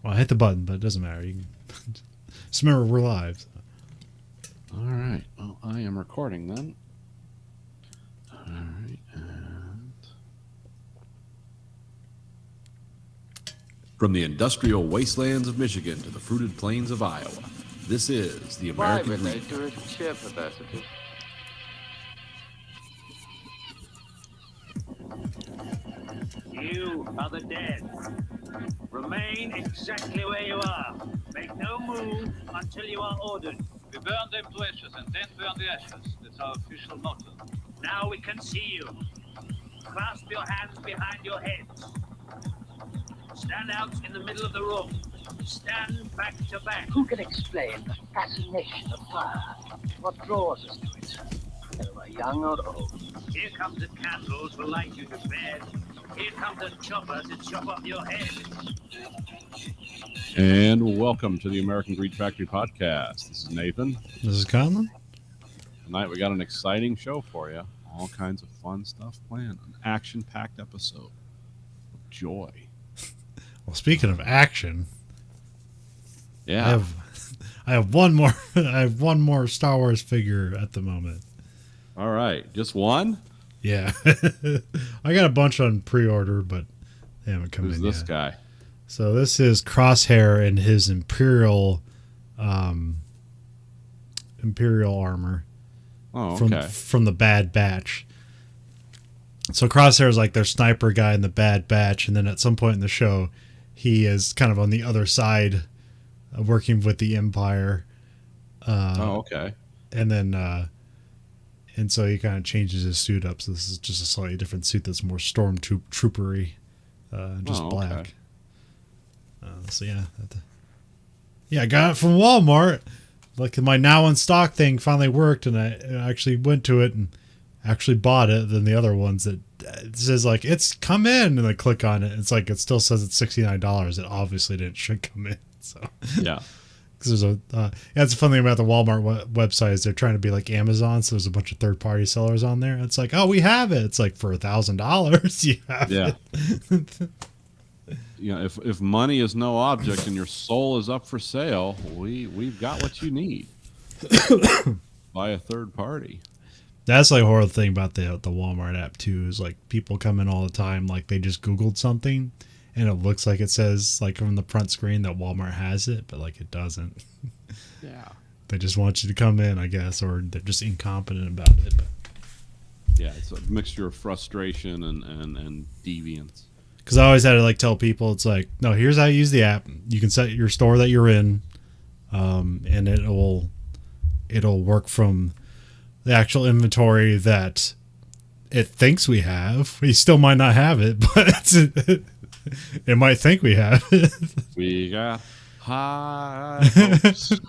Well, I hit the button, but it doesn't matter. You can just remember we're live. So. All right. Well, I am recording then. All right. And From the industrial wastelands of Michigan to the fruited plains of Iowa, this is the American Green Vibrators, chip capacitors. You are the dead. Remain exactly where you are. Make no move until you are ordered. We burn them to ashes and then burn the ashes. That's our official motto. Now we can see you. Clasp your hands behind your heads. Stand out in the middle of the room. Stand back to back. Who can explain the fascination of fire? What draws us to it? Whether we're young or old. Here comes the candles to light you to bed. Here comes the chopper to chop off your head. And welcome to the American Greed Factory podcast. This is Nathan. This is Conlon. Tonight we got an exciting show for you. All kinds of fun stuff planned. An action-packed episode of joy. Well, speaking of action, Yeah. I have one more. I have one more Star Wars figure at the moment. All right. Just one? Yeah, I got a bunch on pre-order, but they haven't come Who's in this yet. guy? So this is Crosshair in his Imperial armor Oh, from okay. from the Bad Batch. So Crosshair is like their sniper guy in the Bad Batch, and then at some point in the show, he is kind of on the other side, working with the Empire. Okay. And then, and so he kind of changes his suit up. So this is just a slightly different suit that's more stormtroopery, just Oh, black. okay. So yeah, I got it from Walmart. Like my now in stock thing finally worked, and I actually went to it and actually bought it. Then the other ones that it says like it's come in, and I click on it. It's like it still says it's $69. It obviously should come in. So Yeah. because there's that's the fun thing about the Walmart website is they're trying to be like Amazon. So there's a bunch of third party sellers on there. It's like, oh, we have it. It's like for $1,000. You have Yeah. it. You know, if money is no object and your soul is up for sale, we've got what you need. By a third party. That's like a horrible thing about the Walmart app too. Is like people come in all the time, like they just Googled something, and it looks like it says like from the front screen that Walmart has it, but like it doesn't. Yeah. They just want you to come in, I guess, or they're just incompetent about it. But. Yeah, it's a mixture of frustration and deviance. Because I always had to like tell people, it's like, no, here's how you use the app. You can set your store that you're in, and it'll work from the actual inventory that it thinks we have. We still might not have it, but it might think we have it. We got high hopes.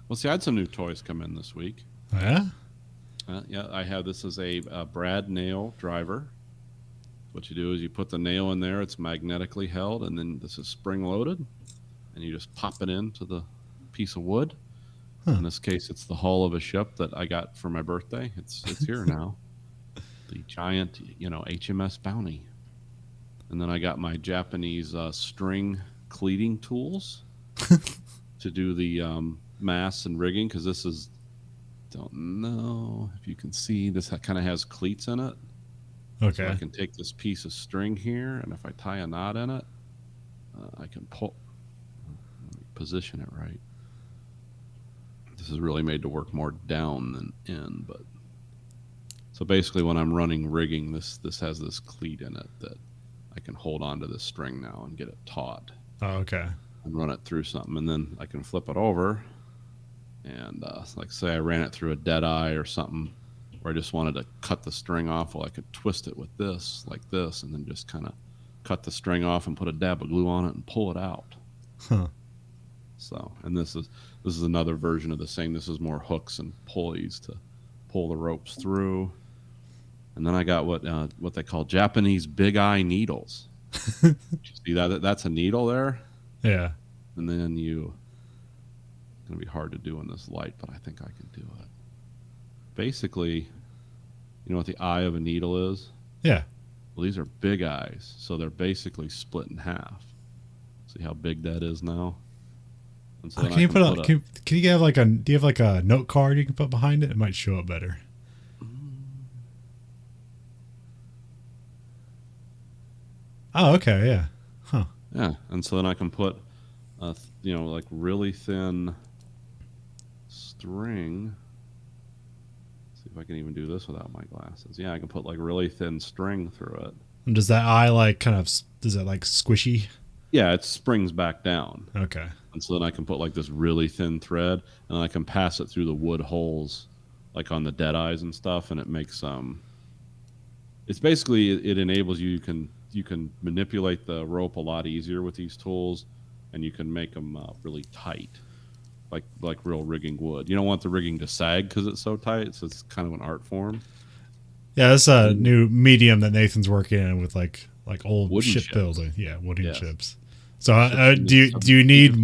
Well, see, I had some new toys come in this week. Yeah. Yeah, I have this as a brad nail driver. What you do is you put the nail in there, it's magnetically held, and then this is spring loaded, and you just pop it into the piece of wood. Huh. In this case, it's the hull of a ship that I got for my birthday. It's here now. The giant, HMS Bounty. And then I got my Japanese string cleating tools to do the masts and rigging, because this is, don't know if you can see, this kind of has cleats in it. Okay. So I can take this piece of string here, and if I tie a knot in it, I can pull, position it right. This is really made to work more down than in, but so basically when I'm running rigging, this has this cleat in it that I can hold onto this string now and get it taut Oh, okay. and run it through something, and then I can flip it over and like say I ran it through a dead eye or something where I just wanted to cut the string off. Well, I could twist it with this, like this, and then just kind of cut the string off and put a dab of glue on it and pull it out. Huh. So, and this is another version of the same. This is more hooks and pulleys to pull the ropes through. And then I got what they call Japanese big eye needles. You see that? That's a needle there. Yeah. And then it's going to be hard to do in this light, but I think I can do it. Basically, you know what the eye of a needle is? Yeah. Well, these are big eyes, so they're basically split in half. See how big that is now? And so then Can I you can put a, can you have like a, do you have like a note card you can put behind it? It might show up better. Oh, okay, yeah. Huh. Yeah, and so then I can put, like really thin string. See if I can even do this without my glasses. Yeah, I can put like really thin string through it. And does that eye like kind of, does it like squishy? Yeah, it springs back down. Okay. And so then I can put like this really thin thread, and I can pass it through the wood holes, like on the dead eyes and stuff, and it makes it's basically, it enables you can manipulate the rope a lot easier with these tools, and you can make them really tight, like real rigging would. You don't want the rigging to sag because it's so tight, so it's kind of an art form. Yeah, that's a new medium that Nathan's working in with like old Wooden ship ships. building. Yeah, wooden Yes. ships. So do you need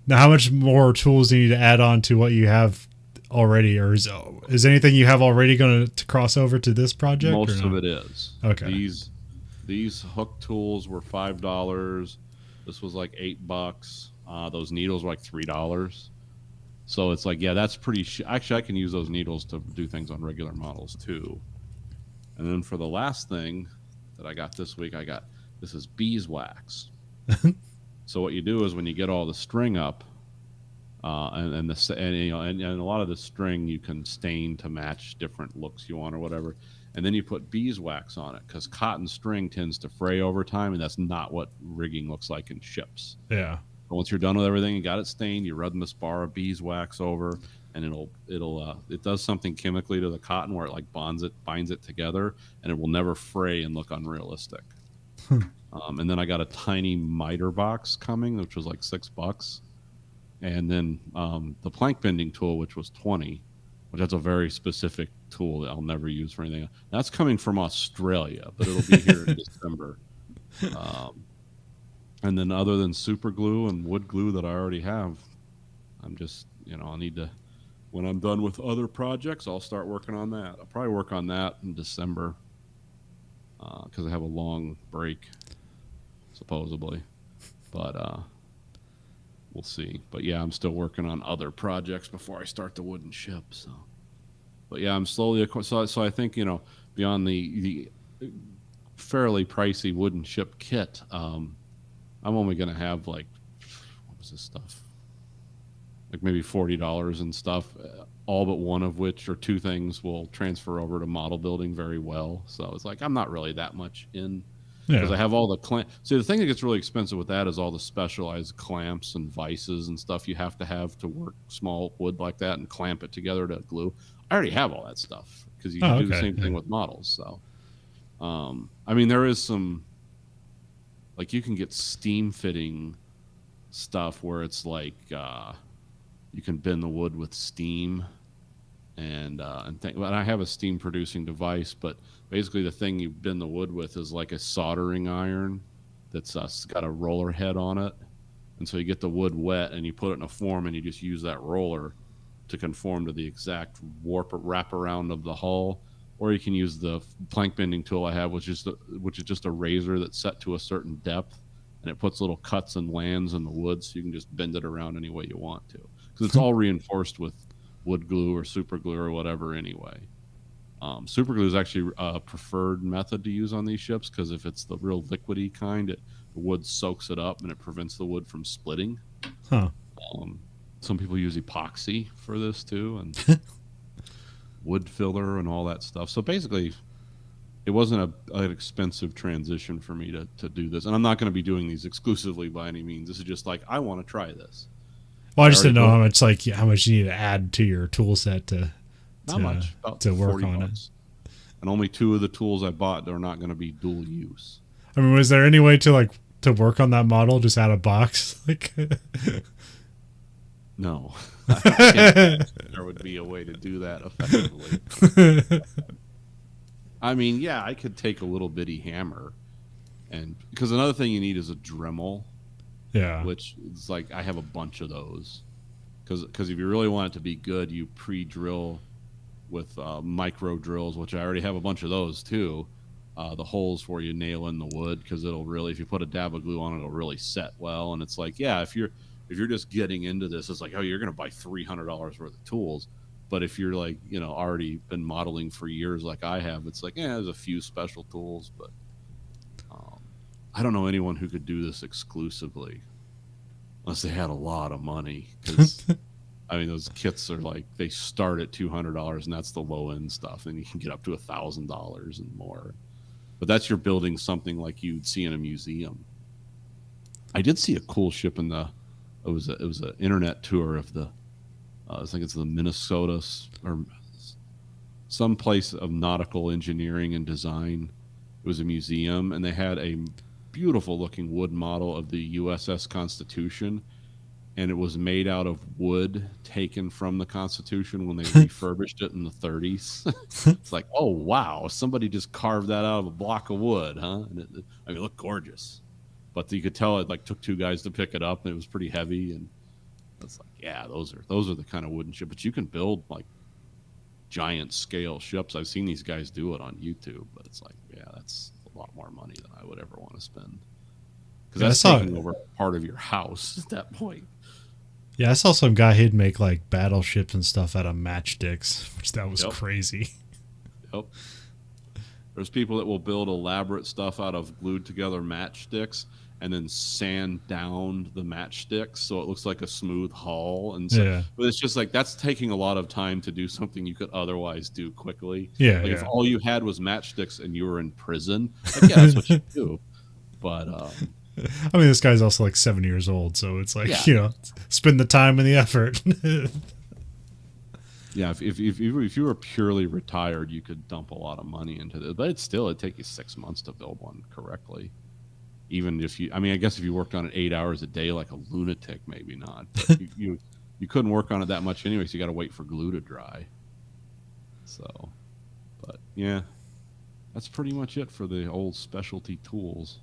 now? How much more tools do you need to add on to what you have already, or is anything you have already going to cross over to this project? Most of it is. Okay. These hook tools were $5. This was like $8. Those needles were like $3. So it's like, yeah, that's pretty. Actually, I can use those needles to do things on regular models too. And then for the last thing that I got this week, this is beeswax. So what you do is when you get all the string up, and a lot of the string you can stain to match different looks you want or whatever, and then you put beeswax on it because cotton string tends to fray over time, and that's not what rigging looks like in ships. Yeah. But once you're done with everything, you got it stained, you rub this bar of beeswax over, and it does something chemically to the cotton where it like binds it together, and it will never fray and look unrealistic. And then I got a tiny miter box coming, which was like $6, and then the plank bending tool, which was $20, which that's a very specific tool that I'll never use for anything. That's coming from Australia, but it'll be here in December. And then other than super glue and wood glue that I already have, I'm just, I'll need to, when I'm done with other projects, I'll start working on that. I'll probably work on that in December because I have a long break, supposedly. But we'll see. But yeah, I'm still working on other projects before I start the wooden ship. So, but yeah, I'm slowly. So I think beyond the fairly pricey wooden ship kit, I'm only going to have like, what was this stuff? Like maybe $40 and stuff. All but one of which, or two things, will transfer over to model building very well. So it's like I'm not really that much in. Because I have all the clamps. See, the thing that gets really expensive with that is all the specialized clamps and vices and stuff you have to work small wood like that and clamp it together to glue. I already have all that stuff because you can do the same thing with models. So, I mean, there is some, like you can get steam fitting stuff where it's like you can bend the wood with steam and I have a steam producing device, but basically the thing you bend the wood with is like a soldering iron that's got a roller head on it, and so you get the wood wet and you put it in a form and you just use that roller to conform to the exact wrap around of the hull. Or you can use the plank bending tool I have, which is just a razor that's set to a certain depth, and it puts little cuts and lands in the wood, so you can just bend it around any way you want to, because it's all reinforced with wood glue or super glue or whatever anyway. Super glue is actually a preferred method to use on these ships because if it's the real liquidy kind, the wood soaks it up and it prevents the wood from splitting. Huh. Some people use epoxy for this too, and wood filler and all that stuff. So basically, it wasn't an expensive transition for me to do this. And I'm not going to be doing these exclusively by any means. This is just like, I want to try this. Well, I just didn't know how much you need to add to your tool set to much, about to work on $40. And only two of the tools I bought are not going to be dual use. I mean, was there any way to work on that model just out of box? No. There would be a way to do that effectively. I mean, yeah, I could take a little bitty hammer, and because another thing you need is a Dremel. Yeah. Which is like, I have a bunch of those. Because if you really want it to be good, you pre-drill with micro drills, which I already have a bunch of those too. the holes where you nail in the wood, because it'll really, if you put a dab of glue on it, it'll really set well. And it's like, yeah, if you're just getting into this, it's like, oh, you're going to buy $300 worth of tools. But if you're like, already been modeling for years like I have, it's like, yeah, there's a few special tools, but I don't know anyone who could do this exclusively unless they had a lot of money. Because I mean, those kits are like, they start at $200, and that's the low end stuff, and you can get up to $1,000 and more. But that's, you're building something like you'd see in a museum. I did see a cool ship in it was an internet tour of the I think it's the Minnesota or some place of nautical engineering and design. It was a museum, and they had a beautiful looking wood model of the USS Constitution, and it was made out of wood taken from the Constitution when they refurbished it in the 30s. It's like, oh wow, somebody just carved that out of a block of wood, huh? And it looked gorgeous, but you could tell it like took 2 guys to pick it up, and it was pretty heavy. And it's like, yeah, those are the kind of wooden ships. But you can build like giant scale ships. I've seen these guys do it on YouTube, but it's like, yeah, that's a lot more money than I would ever want to spend, because that's taking over part of your house at that point. Yeah, I saw some guy who'd make like battleships and stuff out of matchsticks, which that was crazy. Yep. There's people that will build elaborate stuff out of glued together matchsticks and then sand down the matchsticks so it looks like a smooth hull. And so, but it's just like, that's taking a lot of time to do something you could otherwise do quickly. Yeah, like if all you had was matchsticks and you were in prison, like, yeah, that's what you do. But I mean, this guy's also like 7 years old, so it's like, spend the time and the effort. Yeah, if you were purely retired, you could dump a lot of money into this, but it'd take you 6 months to build one correctly. Even if I guess if you worked on it 8 hours a day like a lunatic, maybe not. But you couldn't work on it that much anyway, so you got to wait for glue to dry. So, but yeah, that's pretty much it for the old specialty tools.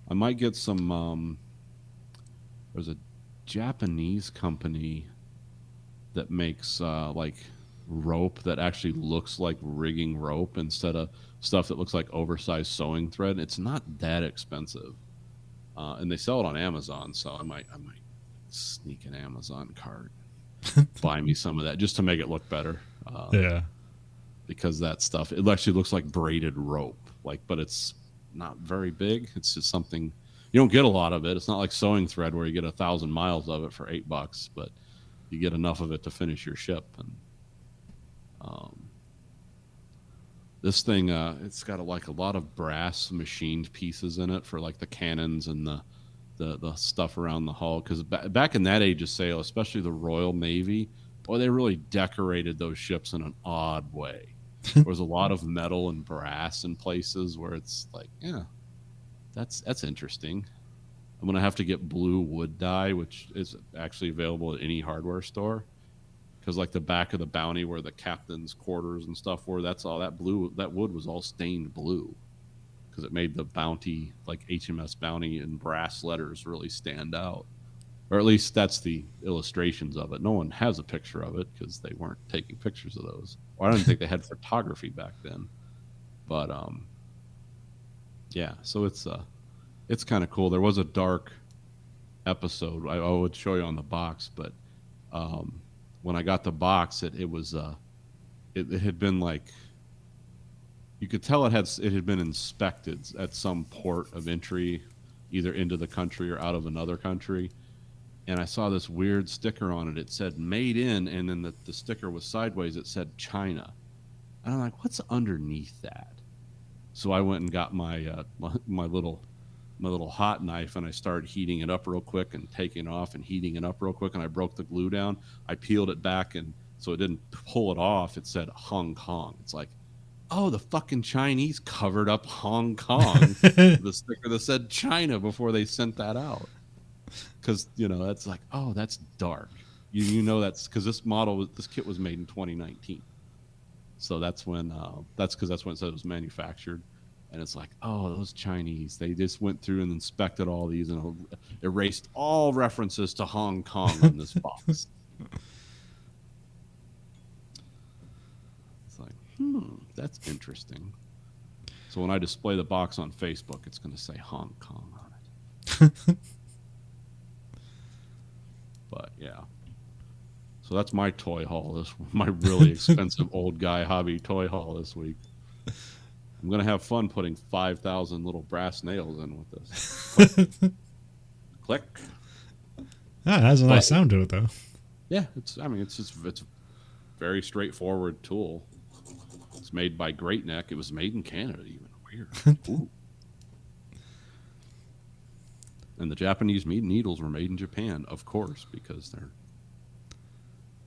I might get some. There's a Japanese company that makes like rope that actually looks like rigging rope instead of stuff that looks like oversized sewing thread. It's not that expensive, and they sell it on Amazon. So I might sneak an Amazon cart, buy me some of that just to make it look better. Because that stuff, it actually looks like braided rope, but it's not very big. It's just something you don't get a lot of it. It's not like sewing thread where you get 1,000 miles of it for $8, but you get enough of it to finish your ship. And this thing, it's got a lot of brass machined pieces in it for like the cannons and the stuff around the hull. Because back in that age of sail, especially the Royal Navy, boy, they really decorated those ships in an odd way. There was a lot of metal and brass in places where it's like, yeah, that's interesting. I'm going to have to get blue wood dye, which is actually available at any hardware store. Because like the back of the Bounty where the captain's quarters and stuff were, that's all that wood was all stained blue. Because it made the Bounty, like HMS Bounty in brass letters, really stand out. Or at least that's the illustrations of it. No one has a picture of it because they weren't taking pictures of those. Or I don't think they had photography back then. But yeah, so it's kind of cool. There was a dark episode I would show you on the box, but when I got the box, it was it had been like, you could tell it had been inspected at some port of entry, either into the country or out of another country. And I saw this weird sticker on it. It said made in, and then the sticker was sideways. It said China. And I'm like, what's underneath that? So I went and got my little hot knife, and I started heating it up real quick and taking it off and heating it up real quick. And I broke the glue down. I peeled it back, and so it didn't pull it off. It said Hong Kong. It's like, oh, the fucking Chinese covered up Hong Kong. The sticker that said China before they sent that out. Because, that's like, oh, that's dark. That's because this kit was made in 2019. So that's when, that's when it said it was manufactured. And it's like, oh, those Chinese, they just went through and inspected all these and erased all references to Hong Kong on this box. It's like, that's interesting. So when I display the box on Facebook, it's going to say Hong Kong on it. But yeah. So that's my toy haul. My really expensive old guy hobby toy haul this week. I'm going to have fun putting 5,000 little brass nails in with this. Click. Ah, it has a nice sound to it, though. Yeah, it's a very straightforward tool. It's made by Great Neck. It was made in Canada, even. Weird. Ooh. And the Japanese needles were made in Japan, of course, because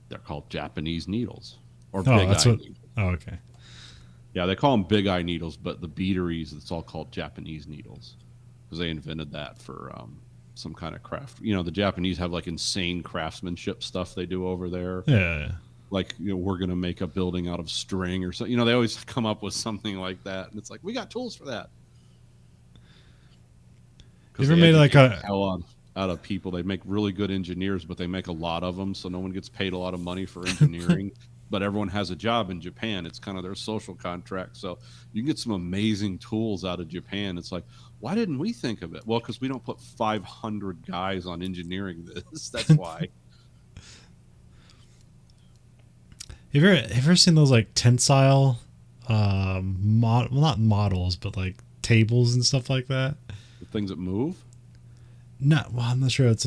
they're called Japanese needles or big eye needles. Oh, okay. Yeah, they call them big eye needles, but the beateries, it's all called Japanese needles because they invented that for some kind of craft. You know, the Japanese have like insane craftsmanship stuff they do over there. Yeah. Like, you know, we're going to make a building out of string or something. You know, they always come up with something like that. And it's like, we got tools for that. You ever made like a hell out of people? They make really good engineers, but they make a lot of them. So no one gets paid a lot of money for engineering. But everyone has a job in Japan. It's kind of their social contract. So you can get some amazing tools out of Japan. It's like, why didn't we think of it? Well, because we don't put 500 guys on engineering this. That's why. Have you ever seen those like tensile, well, not models, but like tables and stuff like that? The things that move? No, well, I'm not sure if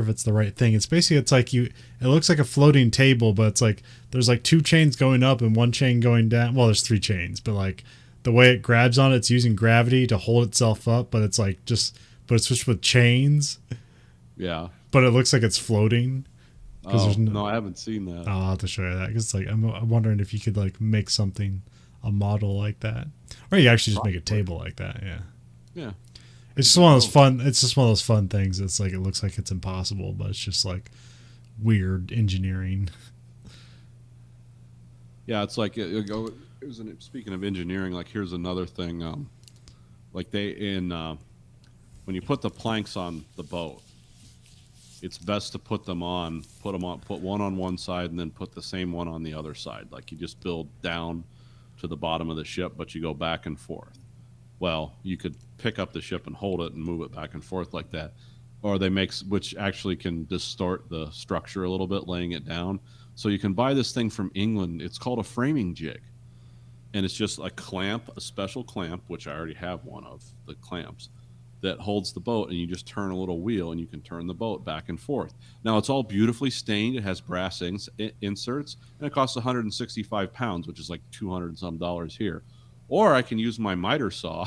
it's the right thing. It's basically, it's like it looks like a floating table, but it's like there's like 2 chains going up and 1 chain going down. Well, there's 3 chains, but like the way it grabs on it's using gravity to hold itself up, but it's like but it's switched with chains. Yeah. But it looks like it's floating. Oh, no, I haven't seen that. I'll have to show you that because it's like I'm wondering if you could like make a model like that, or you actually just make a table like that. Yeah. Yeah. It's just one of those fun. It's just one of those fun things. It's like it looks like it's impossible, but it's just like weird engineering. Yeah, it's like speaking of engineering. Like here's another thing. Like when you put the planks on the boat, it's best to put one on one side and then put the same one on the other side. Like you just build down to the bottom of the ship, but you go back and forth. Well, you could pick up the ship and hold it and move it back and forth like that. Or which actually can distort the structure a little bit, laying it down. So you can buy this thing from England. It's called a framing jig. And it's just a special clamp, which I already have one of the clamps, that holds the boat, and you just turn a little wheel and you can turn the boat back and forth. Now it's all beautifully stained. It has brass inserts, and it costs 165 pounds, which is like $200 and some here. Or I can use my miter saw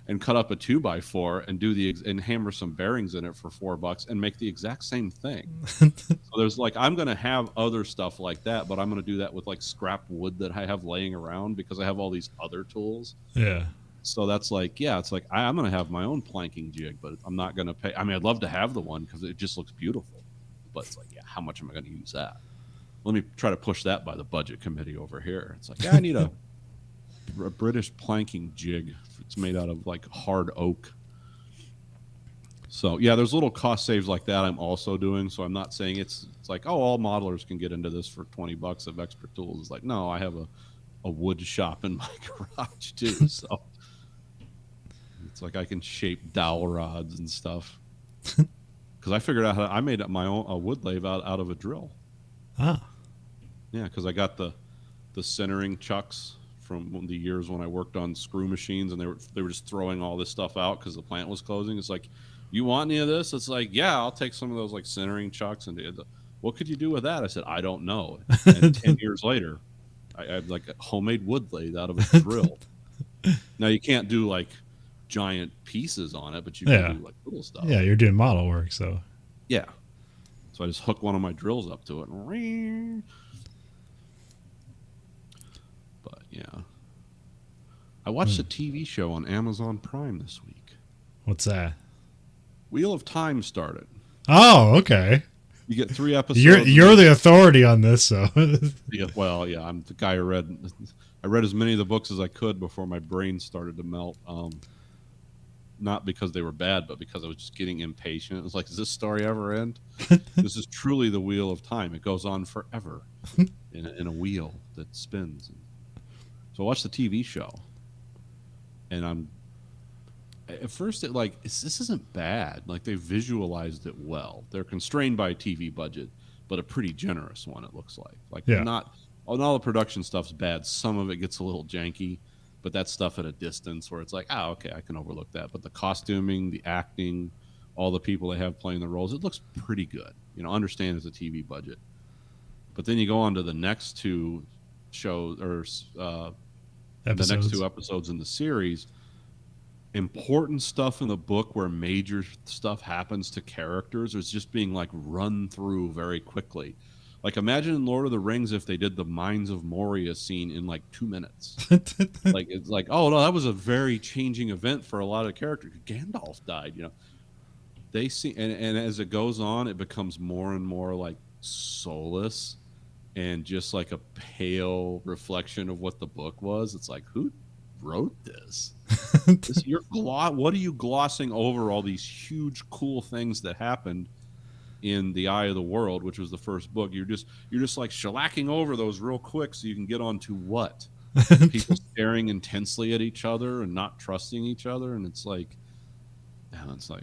and cut up a 2x4 and and hammer some bearings in it for $4 and make the exact same thing. So there's I'm going to have other stuff like that, but I'm going to do that with like scrap wood that I have laying around because I have all these other tools. Yeah. So that's it's like I'm going to have my own planking jig, but I'm not going to pay. I mean, I'd love to have the one because it just looks beautiful, but it's like, yeah, how much am I going to use that? Let me try to push that by the budget committee over here. It's like, yeah, I need a British planking jig. It's made out of like hard oak. So yeah, there's little cost saves like that I'm also doing. So I'm not saying it's like, oh, all modelers can get into this for $20 of extra tools. It's like, no, I have a wood shop in my garage too. So it's like I can shape dowel rods and stuff. Because I figured out I made up my own wood lathe out of a drill. Ah. Yeah, because I got the centering chucks from the years when I worked on screw machines, and they were just throwing all this stuff out because the plant was closing. It's like, you want any of this? It's like, yeah, I'll take some of those like centering chucks. And what could you do with that? I said, I don't know. And 10 years later, I had like a homemade wood lathe out of a drill. Now you can't do like giant pieces on it, but you can do like little stuff. Yeah, you're doing model work, so yeah. So I just hook one of my drills up to it. But yeah, I watched a TV show on Amazon Prime this week. What's that? Wheel of Time started. Oh, okay. You get 3 episodes. You're the authority on this, so. Yeah, well, yeah, I'm the guy who I read as many of the books as I could before my brain started to melt. Not because they were bad, but because I was just getting impatient. It was like, does this story ever end? This is truly the Wheel of Time. It goes on forever in a wheel that spins. So I watched the TV show, and I'm at first this isn't bad. Like they visualized it well. They're constrained by a TV budget, but a pretty generous one. It looks like Yeah. not all the production stuff's bad. Some of it gets a little janky, but that's stuff at a distance where it's like, oh, okay, I can overlook that. But the costuming, the acting, all the people they have playing the roles, it looks pretty good. Understand it's a TV budget. But then you go on to the next two shows or the next Episodes. two episodes in the series. Important stuff in the book where major stuff happens to characters is just being like run through very quickly. Like imagine in Lord of the Rings if they did the Mines of Moria scene in like 2 minutes. Like it's like, oh no, that was a very changing event for a lot of characters. Gandalf died, They see, and as it goes on, it becomes more and more like soulless and just like a pale reflection of what the book was. It's like, who wrote this? What are you glossing over all these huge, cool things that happened in The Eye of the World, which was the first book? You're just like shellacking over those real quick so you can get on to what? People staring intensely at each other and not trusting each other, and it's like,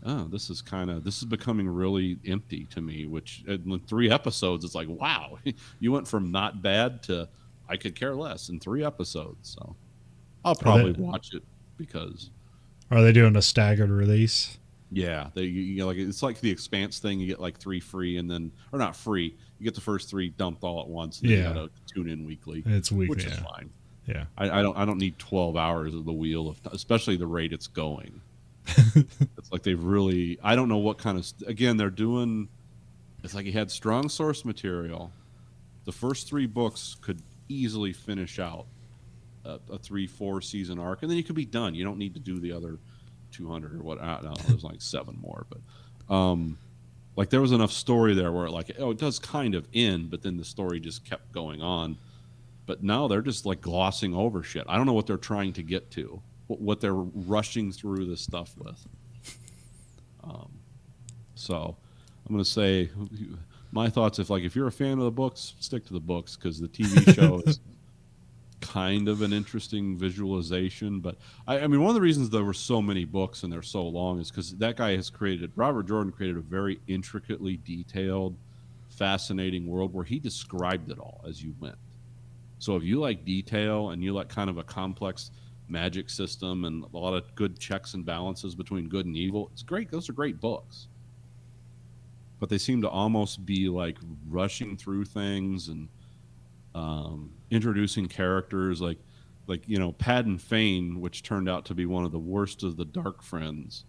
oh, this is becoming really empty to me. Which in 3 episodes, it's like, wow, you went from not bad to I could care less in 3 episodes. So I'll probably watch it because. Are they doing a staggered release? Yeah, like it's like the Expanse thing. You get like 3 free, and then or not free. You get the first 3 dumped all at once. And then you got to tune in weekly. It's weekly, which is fine. Yeah, I don't need 12 hours of the wheel, especially the rate it's going. It's like they've really. I don't know what kind of. Again, they're doing. It's like you had strong source material. The first 3 books could easily finish out a 3-4 season arc, and then you could be done. You don't need to do the other 200 or what. I don't know, there's like 7 more, but like there was enough story there where it does kind of end, but then the story just kept going on. But now they're just like glossing over shit. I don't know what they're trying to get to, what they're rushing through this stuff with. So I'm gonna say my thoughts. If you're a fan of the books, stick to the books, because the TV show is kind of an interesting visualization. But I mean, one of the reasons there were so many books and they're so long is because that guy Robert Jordan created a very intricately detailed, fascinating world where he described it all as you went. So if you like detail and you like kind of a complex magic system and a lot of good checks and balances between good and evil, it's great. Those are great books. But they seem to almost be like rushing through things and introducing characters like Paddon Fane, which turned out to be one of the worst of the Dark Friends.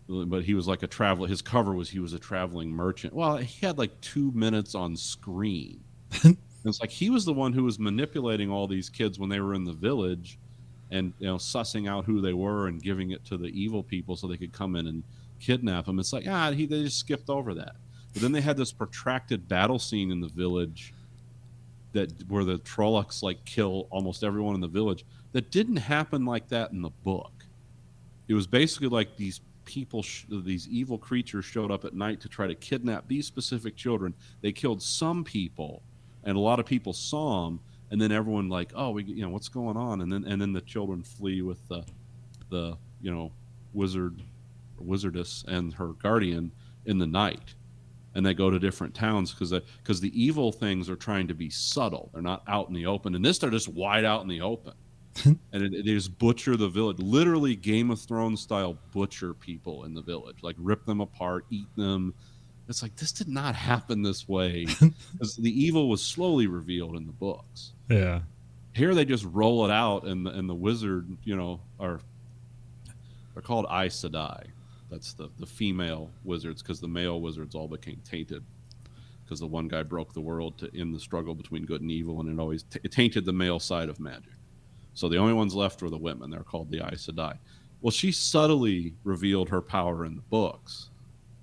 But he was like a traveler. His cover was he was a traveling merchant. Well, he had like 2 minutes on screen. It's like he was the one who was manipulating all these kids when they were in the village, and sussing out who they were and giving it to the evil people so they could come in and kidnap them. It's like they just skipped over that. But then they had this protracted battle scene in the village where the Trollocs like kill almost everyone in the village. That didn't happen like that in the book. It was basically like these people, these evil creatures showed up at night to try to kidnap these specific children. They killed some people, and a lot of people saw them. And then everyone like, oh, what's going on? And then the children flee with the wizard or wizardess and her guardian in the night, and they go to different towns because the evil things are trying to be subtle. They're not out in the open. And this, they're just wide out in the open, and they just butcher the village, literally Game of Thrones style butcher people in the village, like rip them apart, eat them. It's like, this did not happen this way, because the evil was slowly revealed in the books. Yeah. Here they just roll it out, and the wizard, they're called Aes Sedai. That's the female wizards, because the male wizards all became tainted, because the one guy broke the world to end the struggle between good and evil, and it always tainted the male side of magic. So the only ones left were the women. They're called the Aes Sedai. Well, she subtly revealed her power in the books.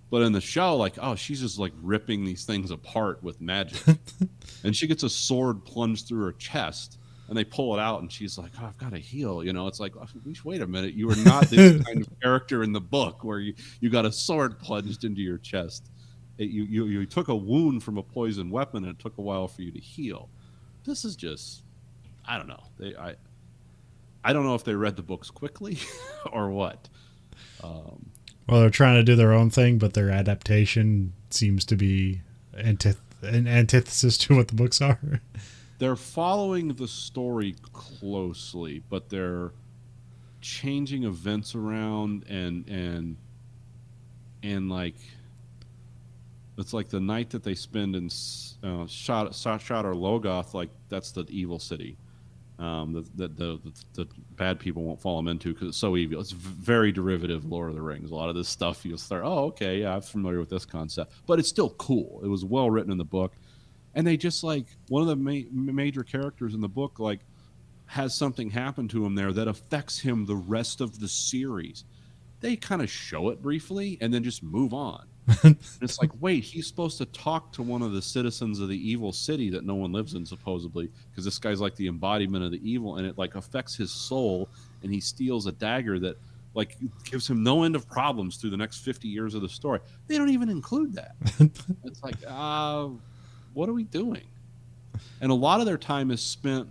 But in the show, like, oh, she's just like ripping these things apart with magic. And she gets a sword plunged through her chest, and they pull it out, and she's like, oh, I've got to heal. It's like, wait a minute. You were not this kind of character in the book where you got a sword plunged into your chest. You took a wound from a poison weapon, and it took a while for you to heal. This is just, I don't know. I don't know if they read the books quickly or what. Well, they're trying to do their own thing, but their adaptation seems to be an antithesis to what the books are. They're following the story closely, but they're changing events around and like it's like the night that they spend in Shadar Logoth, like that's the evil city. The bad people won't fall them into because it's so evil. It's very derivative Lord of the Rings. A lot of this stuff you'll start, oh, okay, yeah, I'm familiar with this concept. But it's still cool. It was well written in the book. And they just like, one of the major characters in the book, like, has something happen to him there that affects him the rest of the series. They kind of show it briefly and then just move on. And it's like, wait, he's supposed to talk to one of the citizens of the evil city that no one lives in, supposedly, because this guy's like the embodiment of the evil, and it like affects his soul, and he steals a dagger that like gives him no end of problems through the next 50 years of the story. They don't even include that. It's like, what are we doing? And a lot of their time is spent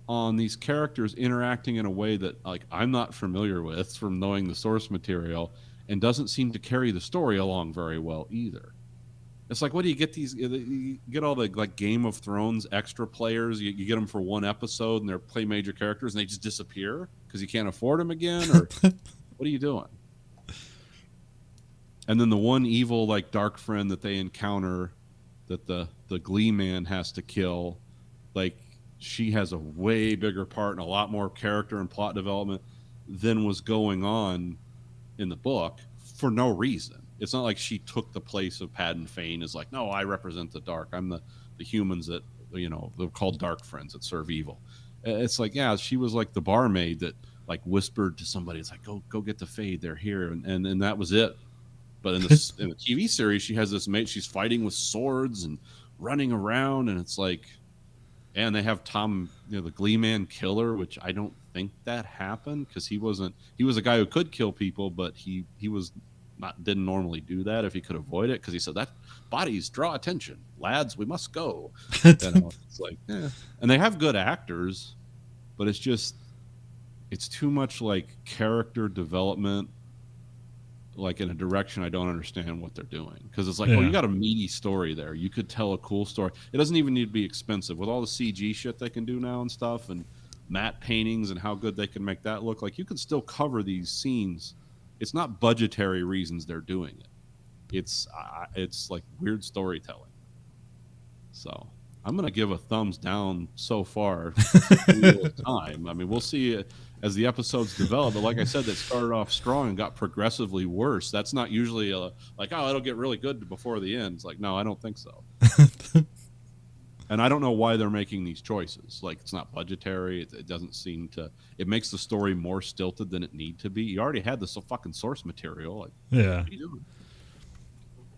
on these characters interacting in a way that like I'm not familiar with from knowing the source material, and doesn't seem to carry the story along very well either. It's like, what do you get these? You get all the like Game of Thrones extra players. You get them for one episode, and they play major characters, and they just disappear because you can't afford them again. Or what are you doing? And then the one evil like dark friend that they encounter, that the Glee man has to kill, like she has a way bigger part and a lot more character and plot development than was going on in the book for no reason. It's not like she took the place of Padden Fane as like, no, I represent the dark. I'm the humans that, you know, they're called dark friends that serve evil. It's like, yeah, she was like the barmaid that like whispered to somebody, it's like, go get the Fade, they're here. And that was it. But in the TV series, she has this mate, she's fighting with swords and running around, and it's like, and they have Tom, you know, the Glee man killer, which I don't think that happened because he was a guy who could kill people, but he didn't normally do that if he could avoid it, because he said that bodies draw attention, lads, we must go. It's like, and they have good actors, but it's too much like character development, like in a direction I don't understand what they're doing, because it's like, oh, you got a meaty story there, you could tell a cool story. It doesn't even need to be expensive with all the CG shit they can do now and stuff, and matte paintings and how good they can make that look. Like, you can still cover these scenes. It's not budgetary reasons they're doing it. It's like weird storytelling. So I'm gonna give a thumbs down so far. Time. I mean, we'll see as the episodes develop. But like I said, that started off strong and got progressively worse. That's not usually like, oh, it'll get really good before the end. It's like, no, I don't think so. And I don't know why they're making these choices. Like, it's not budgetary. It doesn't seem to. It makes the story more stilted than it need to be. You already had this fucking source material. Like, yeah. What are you doing?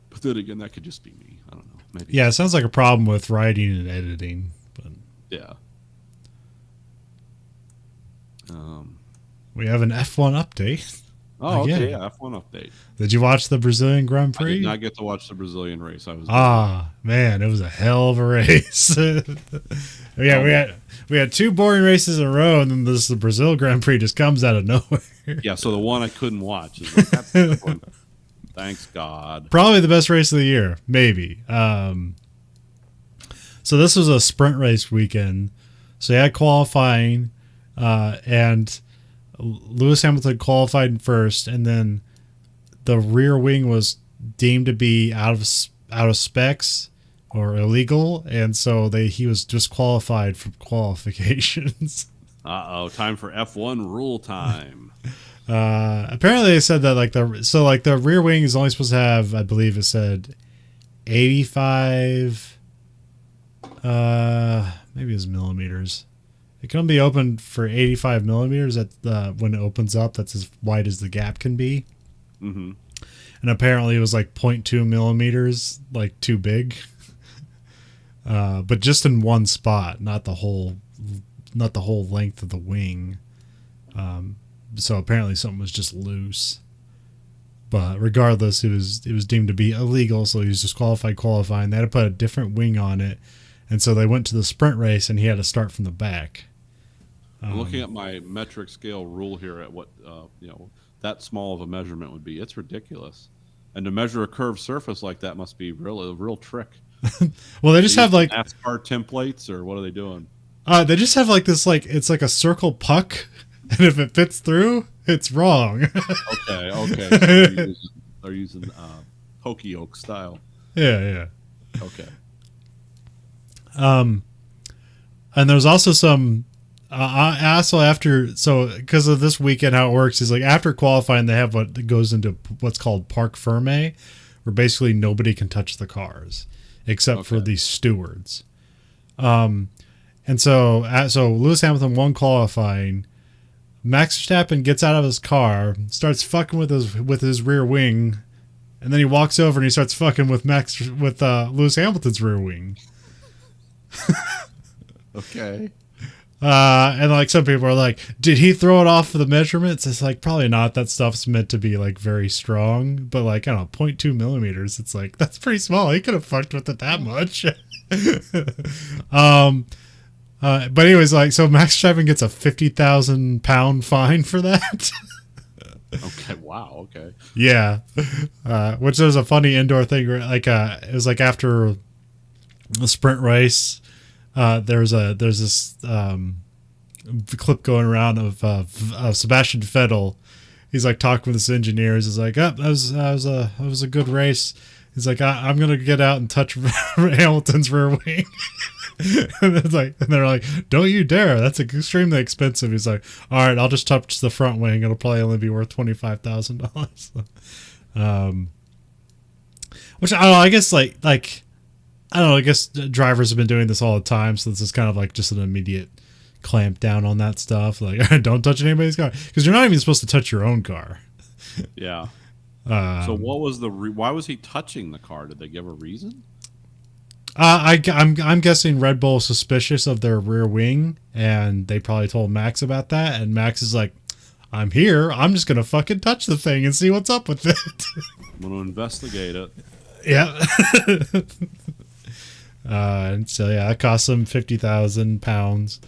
But then again, that could just be me. I don't know. Maybe. Yeah, it sounds like a problem with writing and editing. But yeah. We have an F1 update. Oh, again. okay. Yeah, F1 update. Did you watch the Brazilian Grand Prix? I did not get to watch the Brazilian race. I was. Man, it was a hell of a race. Yeah, we had two boring races in a row, and then the Brazil Grand Prix just comes out of nowhere. Yeah, so the one I couldn't watch is like, that's the one. Thanks God. Probably the best race of the year, maybe. So this was a sprint race weekend. So you had qualifying, and Lewis Hamilton qualified first, and then the rear wing was deemed to be out of specs or illegal, and so he was disqualified from qualifications. Time for F1 rule time. Apparently they said that the rear wing is only supposed to have, I believe it said 85 maybe it's millimeters. It can be open for 85 millimeters when it opens up. That's as wide as the gap can be. Mm-hmm. And apparently it was like 0.2 millimeters, like too big. But just in one spot, not the whole length of the wing. So apparently something was just loose. But regardless, it was deemed to be illegal, so he was disqualified qualifying. They had to put a different wing on it. And so they went to the sprint race, and he had to start from the back. I'm looking at my metric scale rule here at what that small of a measurement would be. It's ridiculous, and to measure a curved surface like that must be a real trick. Well, they just have like NASCAR templates, or what are they doing? they just have like this, like it's like a circle puck, and if it fits through, it's wrong. Okay. So they're using Hokey Oak style. Yeah. Okay. And there's also some. Also after, so because of this weekend, how it works is like after qualifying, they have what goes into what's called Parc Ferme, where basically nobody can touch the cars except for the stewards. And so Lewis Hamilton won qualifying. Max Verstappen gets out of his car, starts fucking with his rear wing, and then he walks over and he starts fucking with Lewis Hamilton's rear wing. Okay. And like some people are like, did he throw it off for the measurements? It's like, probably not. That stuff's meant to be like very strong, but like, I don't know, 0.2 millimeters. It's like, that's pretty small. He could have fucked with it that much. But anyways, like, so Max Verstappen gets a 50,000 pound fine for that. Okay. Wow. Okay. Yeah. Which there's a funny indoor thing where like, it was like after a sprint race, there's this clip going around of Sebastian Vettel. He's like talking with his engineers. He's like, "Oh, that was a good race." He's like, "I'm gonna get out and touch Hamilton's rear wing." And they're like, "Don't you dare! That's extremely expensive." He's like, "All right, I'll just touch the front wing. It'll probably only be worth $25,000." Which I don't know. I guess like. I don't know, I guess drivers have been doing this all the time, so this is kind of like just an immediate clamp down on that stuff. Like, don't touch anybody's car. Because you're not even supposed to touch your own car. Yeah. So what was why was he touching the car? Did they give a reason? I'm guessing Red Bull is suspicious of their rear wing, and they probably told Max about that, and Max is like, I'm here, I'm just going to fucking touch the thing and see what's up with it. I'm going to investigate it. Yeah. And so yeah, that cost him 50,000 pounds,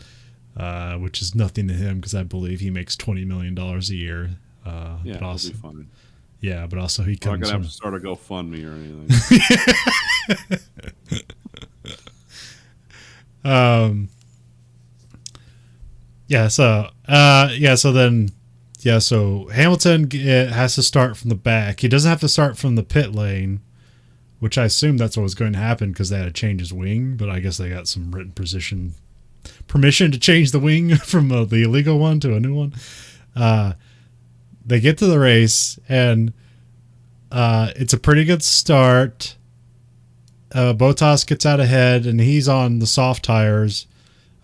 which is nothing to him because I believe he makes $20 million a year. Yeah, but also, it'll be fine. Yeah, but also he I'm comes. not gonna have to start a GoFundMe or anything. Yeah. So Hamilton has to start from the back. He doesn't have to start from the pit lane, which I assume that's what was going to happen because they had to change his wing, but I guess they got some written permission to change the wing from the illegal one to a new one. They get to the race, and it's a pretty good start. Bottas gets out ahead, and he's on the soft tires.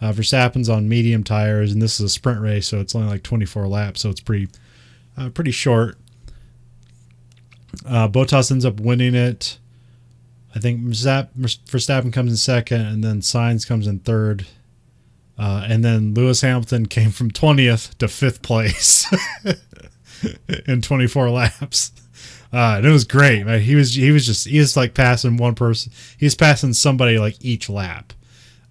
Verstappen's on medium tires, and this is a sprint race, so it's only like 24 laps, so it's pretty short. Bottas ends up winning it. I think Verstappen comes in second, and then Sainz comes in third. And then Lewis Hamilton came from 20th to 5th place in 24 laps. And it was great, man. He was like passing one person. He was passing somebody like each lap.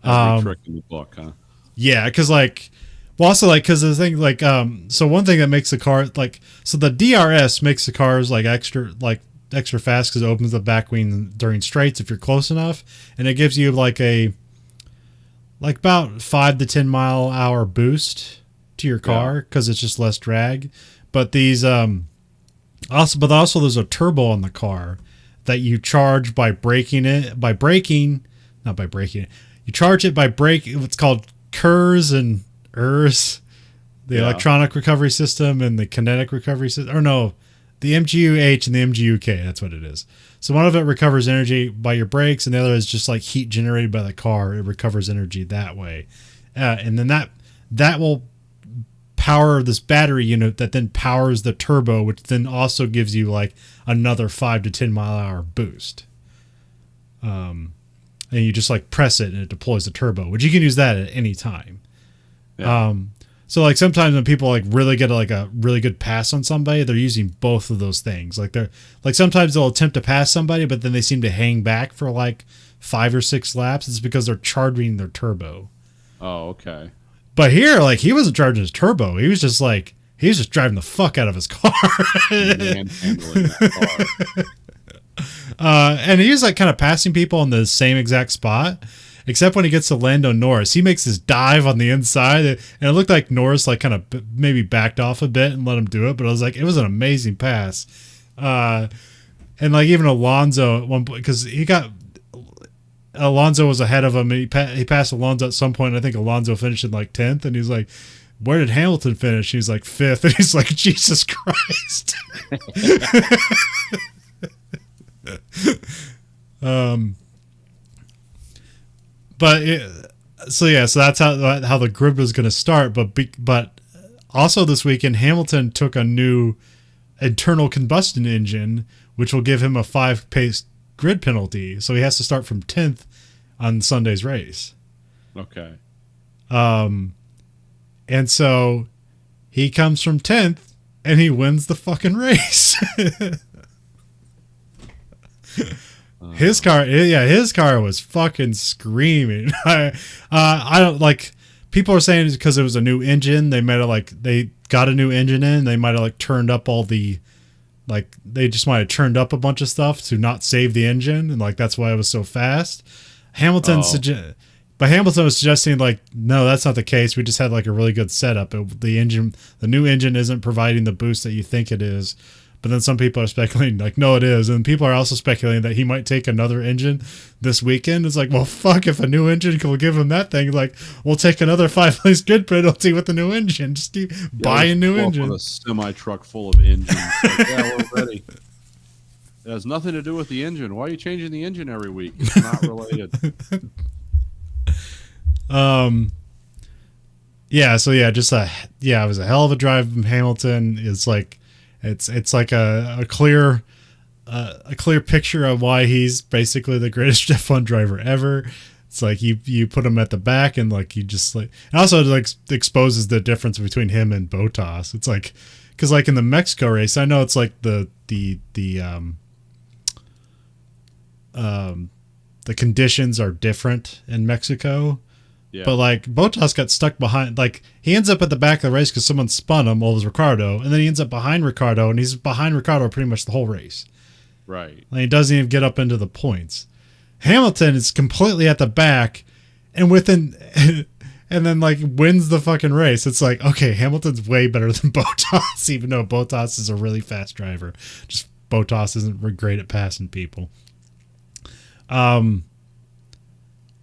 Every trick in the book, huh? Yeah, because like, well, also like, because the thing like, so one thing that makes the car like, so the DRS makes the cars like extra fast because it opens the back wing during straights if you're close enough, and it gives you like about 5 to 10 mile hour boost to your car because it's just less drag. But these also there's a turbo on the car that you charge by braking it you charge it by braking what's called KERS and ERS, the electronic recovery system and the kinetic recovery system, or no, the MGU-H and the MGU-K, that's what it is. So one of it recovers energy by your brakes, and the other is just like heat generated by the car. It recovers energy that way. And then that will power this battery unit that then powers the turbo, which then also gives you like another 5 to 10 mile hour boost. And you just like press it and it deploys the turbo, which you can use that at any time. Yeah. So like sometimes when people like really get like a really good pass on somebody, they're using both of those things. Like they're like sometimes they'll attempt to pass somebody, but then they seem to hang back for like 5 or 6 laps. It's because they're charging their turbo. Oh, okay. But here, like, he wasn't charging his turbo. He was just driving the fuck out of his car. Manhandling that car. And he was like kind of passing people on the same exact spot, except when he gets to Lando Norris. He makes this dive on the inside, and it looked like Norris like kind of maybe backed off a bit and let him do it. But I was like, it was an amazing pass. And like even Alonso at one point, because Alonso was ahead of him. He passed Alonso at some point. I think Alonso finished in like 10th, and he's like, where did Hamilton finish? He's like 5th, and he's like, Jesus Christ. So that's how the grid was going to start. But also this weekend, Hamilton took a new internal combustion engine, which will give him a 5-pace grid penalty. So he has to start from 10th on Sunday's race. Okay. And so he comes from 10th and he wins the fucking race. His car was fucking screaming. I don't like, people are saying it's because it was a new engine. They might have they got a new engine in. They might have turned up all the, they just might have turned up a bunch of stuff to not save the engine. And that's why it was so fast. Hamilton was suggesting no, that's not the case. We just had a really good setup. The new engine isn't providing the boost that you think it is. But then some people are speculating no, it is. And people are also speculating that he might take another engine this weekend. It's well, fuck, if a new engine will give him that thing, we'll take another 5-place grid penalty with the new engine. Just keep buying new engines. With a semi-truck full of engines. Yeah, we're ready. It has nothing to do with the engine. Why are you changing the engine every week? It's not related. It was a hell of a drive from Hamilton. It's like a clear picture of why he's basically the greatest F1 driver ever. It's you put him at the back and you just and also exposes the difference between him and Bottas. It's because in the Mexico race, I know it's the conditions are different in Mexico. Yeah. But Bottas got stuck behind, he ends up at the back of the race because someone spun him. Well, it was Ricardo, and then he ends up behind Ricardo, and he's behind Ricardo pretty much the whole race. Right. He doesn't even get up into the points. Hamilton is completely at the back, and then wins the fucking race. It's okay, Hamilton's way better than Bottas, even though Bottas is a really fast driver. Just Bottas isn't great at passing people.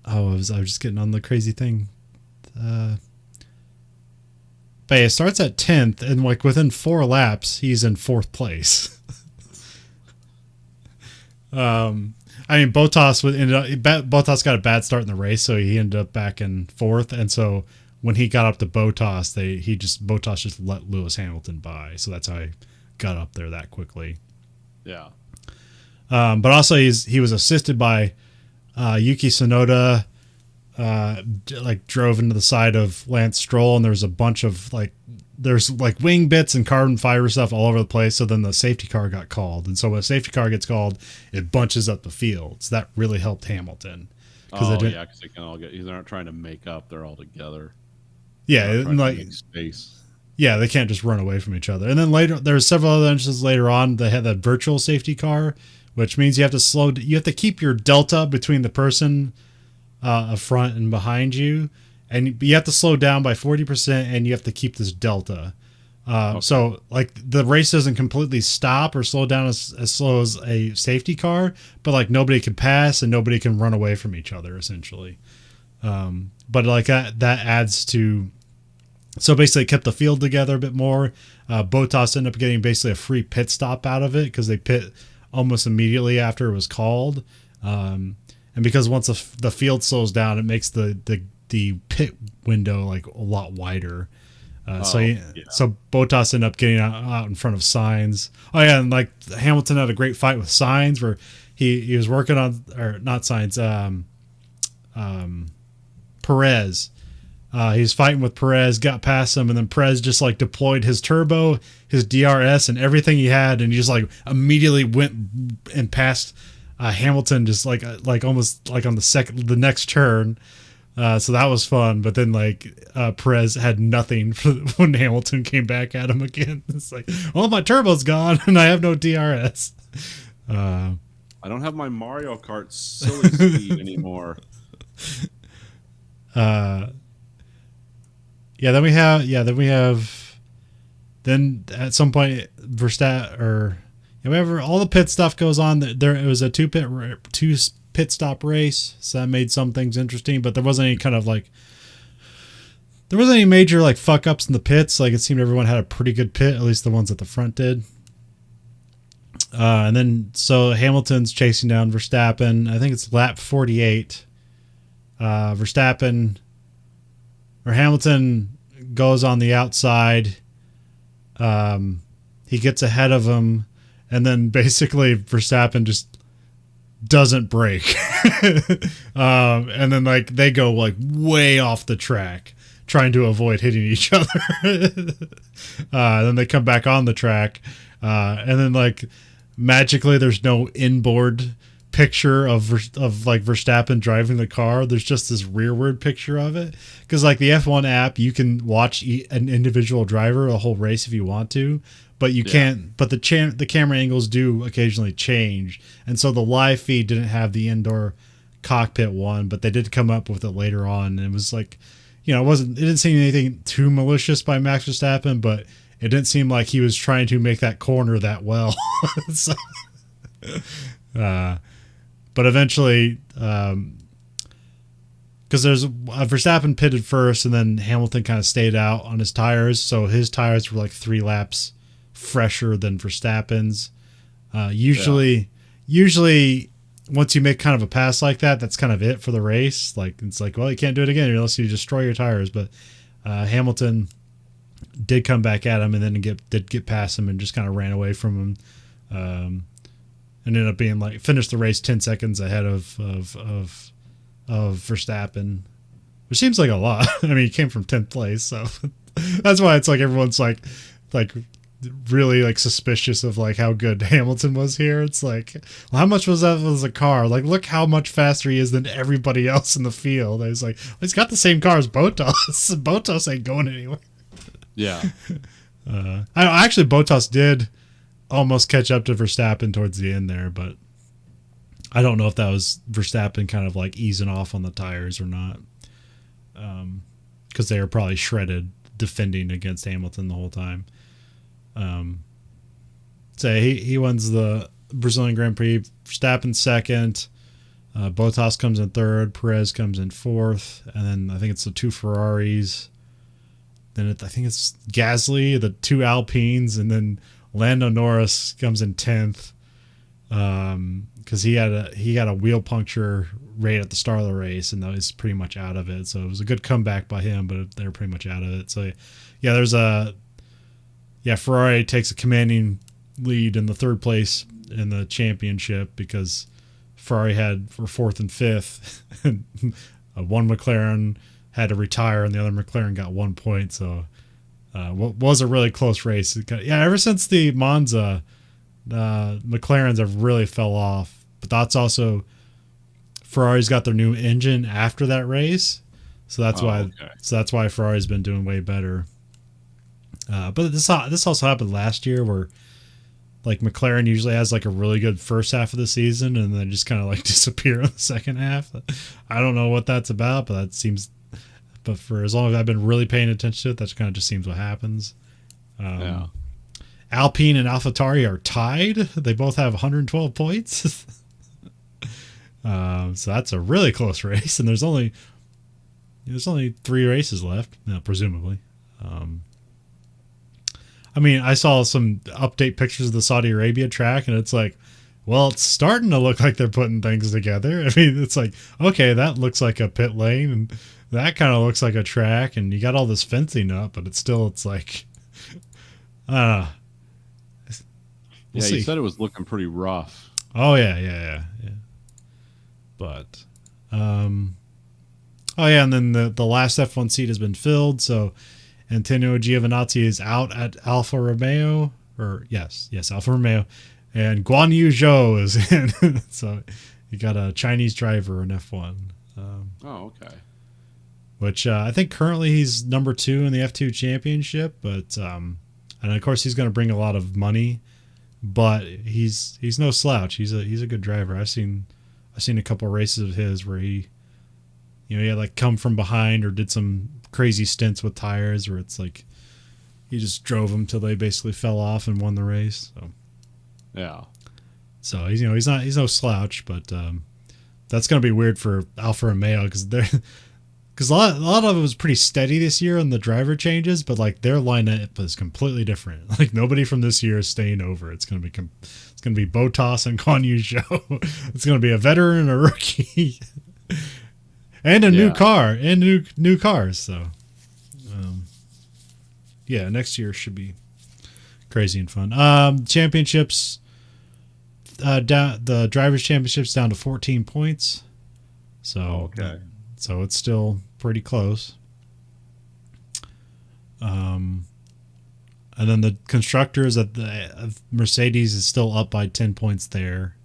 I was just getting on the crazy thing. But it starts at 10th, and within 4 laps, he's in 4th place. Bottas got a bad start in the race, so he ended up back in 4th, and so when he got up to Bottas, Bottas just let Lewis Hamilton by, so that's how he got up there that quickly. Yeah. But also he was assisted by Yuki Tsunoda, drove into the side of Lance Stroll, and there's a bunch of there's wing bits and carbon fiber stuff all over the place. So then the safety car got called, and so when a safety car gets called, it bunches up the field. So that really helped Hamilton. Because they can all get. They're not trying to make up; they're all together. Yeah, and space. Yeah, they can't just run away from each other. And then later, there's several other instances later on. They had that virtual safety car, which means you have to keep your delta between the person front and behind you, and you have to slow down by 40%, and you have to keep this delta. So the race doesn't completely stop or slow down as slow as a safety car, but nobody can pass and nobody can run away from each other essentially. But that adds to, so basically it kept the field together a bit more. Bottas ended up getting basically a free pit stop out of it because they pit almost immediately after it was called. And because once the field slows down, it makes the pit window a lot wider. So Bottas ended up getting out in front of Sainz. Oh yeah, and Hamilton had a great fight with Sainz where he was working on, or not Sainz, Perez. He was fighting with Perez, got past him, and then Perez just deployed his turbo, his DRS, and everything he had, and he just immediately went and passed Hamilton just almost on the next turn. So that was fun. But then like Perez had nothing for when Hamilton came back at him again. It's like, oh, my turbo's gone and I have no DRS. I don't have my Mario Kart silly speed anymore. Then at some point Verstappen or whatever, all the pit stuff goes on. There it was a two pit stop race, so that made some things interesting. But there wasn't any major like fuck ups in the pits. Like it seemed everyone had a pretty good pit, at least the ones at the front did. And then so Hamilton's chasing down Verstappen. I think it's lap 48. Hamilton goes on the outside. He gets ahead of him, and then basically Verstappen just doesn't brake. And then like they go like way off the track trying to avoid hitting each other. Then they come back on the track, and then like magically there's no inboard picture of like Verstappen driving the car. There's just this rearward picture of it, because like the F1 app, you can watch an individual driver a whole race if you want to, but you can't. But the camera angles do occasionally change, and so the live feed didn't have the indoor cockpit one, but they did come up with it later on, and it was like, it didn't seem anything too malicious by Max Verstappen, but it didn't seem like he was trying to make that corner that well. So, but eventually, because there's Verstappen pitted first, and then Hamilton kind of stayed out on his tires, so his tires were like 3 laps fresher than Verstappen's. Usually, once you make kind of a pass like that, that's kind of it for the race. Like it's like, well, you can't do it again unless you destroy your tires. But Hamilton did come back at him, and then did get past him and just kind of ran away from him. And ended up being like finished the race 10 seconds ahead of Verstappen, which seems like a lot. I mean, he came from 10th place, so that's why it's like everyone's like really like suspicious of like how good Hamilton was here. It's like, well, how much was a car? Like, look how much faster he is than everybody else in the field. I was like, well, he's got the same car as Bottas. Bottas ain't going anywhere. Yeah. Actually, Bottas did almost catch up to Verstappen towards the end there, but I don't know if that was Verstappen kind of like easing off on the tires or not, because they were probably shredded defending against Hamilton the whole time. So he wins the Brazilian Grand Prix. Verstappen second, Bottas comes in third, Perez comes in fourth, and then I think it's the 2 Ferraris. Then I think it's Gasly, the 2 Alpines, and then Lando Norris comes in 10th, because he got a wheel puncture right at the start of the race, and he's pretty much out of it. So it was a good comeback by him, but they're pretty much out of it. So Ferrari takes a commanding lead in the 3rd place in the championship, because Ferrari were 4th and 5th, and one McLaren had to retire, and the other McLaren got 1 point. So what was a really close race. Ever since the Monza, McLarens have really fell off. But that's also Ferrari's got their new engine after that race, so that's why Ferrari's been doing way better. But this also happened last year, where like McLaren usually has like a really good first half of the season, and then just kind of like disappear in the second half. I don't know what that's about, but that seems. But for as long as I've been really paying attention to it, that kind of just seems what happens. Alpine and AlphaTauri are tied. They both have 112 points. So that's a really close race, and there's only 3 races left, presumably. I mean, I saw some update pictures of the Saudi Arabia track, and it's like, well, it's starting to look like they're putting things together. I mean, it's like, okay, that looks like a pit lane, and that kind of looks like a track, and you got all this fencing up, but it's like, we'll see. You said it was looking pretty rough. Oh yeah. But, and then the last F1 seat has been filled, so Antonio Giovinazzi is out at Alfa Romeo, Alfa Romeo, and Guan Yu Zhou is in. So you got a Chinese driver in F1. Okay. which I think currently he's number 2 in the F2 championship. But and of course he's going to bring a lot of money. But he's no slouch. He's a good driver. I've seen a couple of races of his where he had like come from behind or did some crazy stints with tires where it's like he just drove them till they basically fell off and won the race. So Yeah. So he's no slouch, but that's going to be weird for Alfa Romeo because a lot of it was pretty steady this year on the driver changes, but like their lineup is completely different. Like nobody from this year is staying over. It's going to be Bottas and Guan Yu Zhou. It's going to be a veteran and a rookie, and a new car and new cars. So, yeah, next year should be crazy and fun. Championships. The drivers' championships down to 14 points. So Okay. So it's still pretty close. And then the constructors at of Mercedes is still up by 10 points there.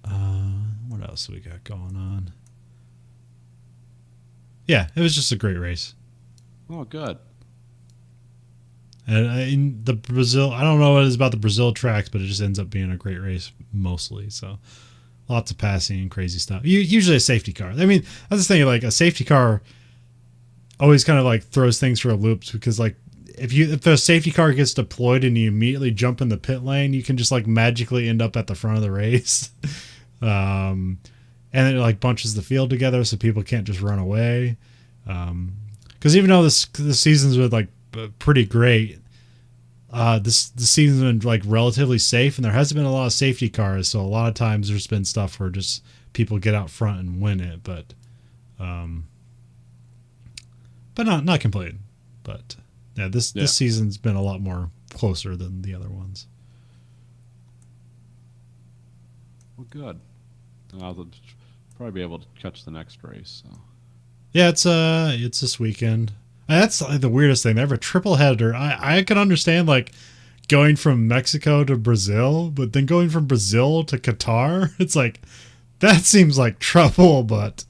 What else we got going on? Yeah, it was just a great race. Oh, good. And in the Brazil, I don't know what it is about the Brazil tracks, but it just ends up being a great race mostly. So lots of passing and crazy stuff. Usually a safety car. I mean, that's the thing. Like a safety car always kind of like throws things for a loop because like if the safety car gets deployed and you immediately jump in the pit lane, you can just like magically end up at the front of the race. And it like bunches the field together so people can't just run away. Because even though the season's been like pretty great, the season's been like relatively safe, and there hasn't been a lot of safety cars. So a lot of times there's been stuff where just people get out front and win it, but not complete. But yeah, this season's been a lot more closer than the other ones. Well, good. I'll probably be able to catch the next race. So. Yeah, it's this weekend. That's like the weirdest thing. They have a triple header. I can understand like going from Mexico to Brazil, but then going from Brazil to Qatar, it's like that seems like trouble, but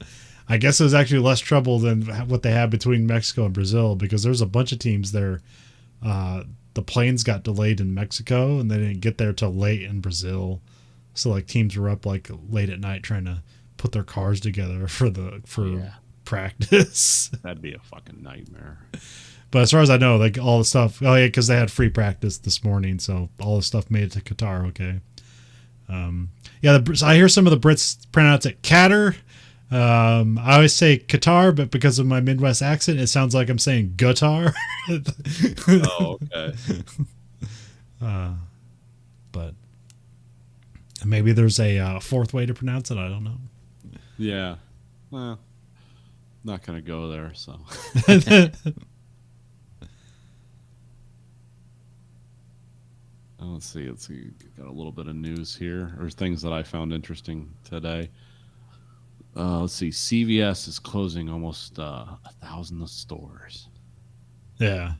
I guess it was actually less trouble than what they had between Mexico and Brazil because there's a bunch of teams there. The planes got delayed in Mexico and they didn't get there till late in Brazil. So like teams were up like late at night trying to put their cars together for practice. That'd be a fucking nightmare. But as far as I know, like all the stuff, because they had free practice this morning, so all the stuff made it to Qatar. Okay. I hear some of the Brits pronounce it Qatar. I always say Qatar, but because of my Midwest accent, it sounds like I'm saying guitar. Oh, okay. But maybe there's a fourth way to pronounce it. I don't know. Yeah. Well, not gonna go there. So. Let's see. Got a little bit of news here, or things that I found interesting today. Let's see. CVS is closing almost 1,000 stores. Yeah.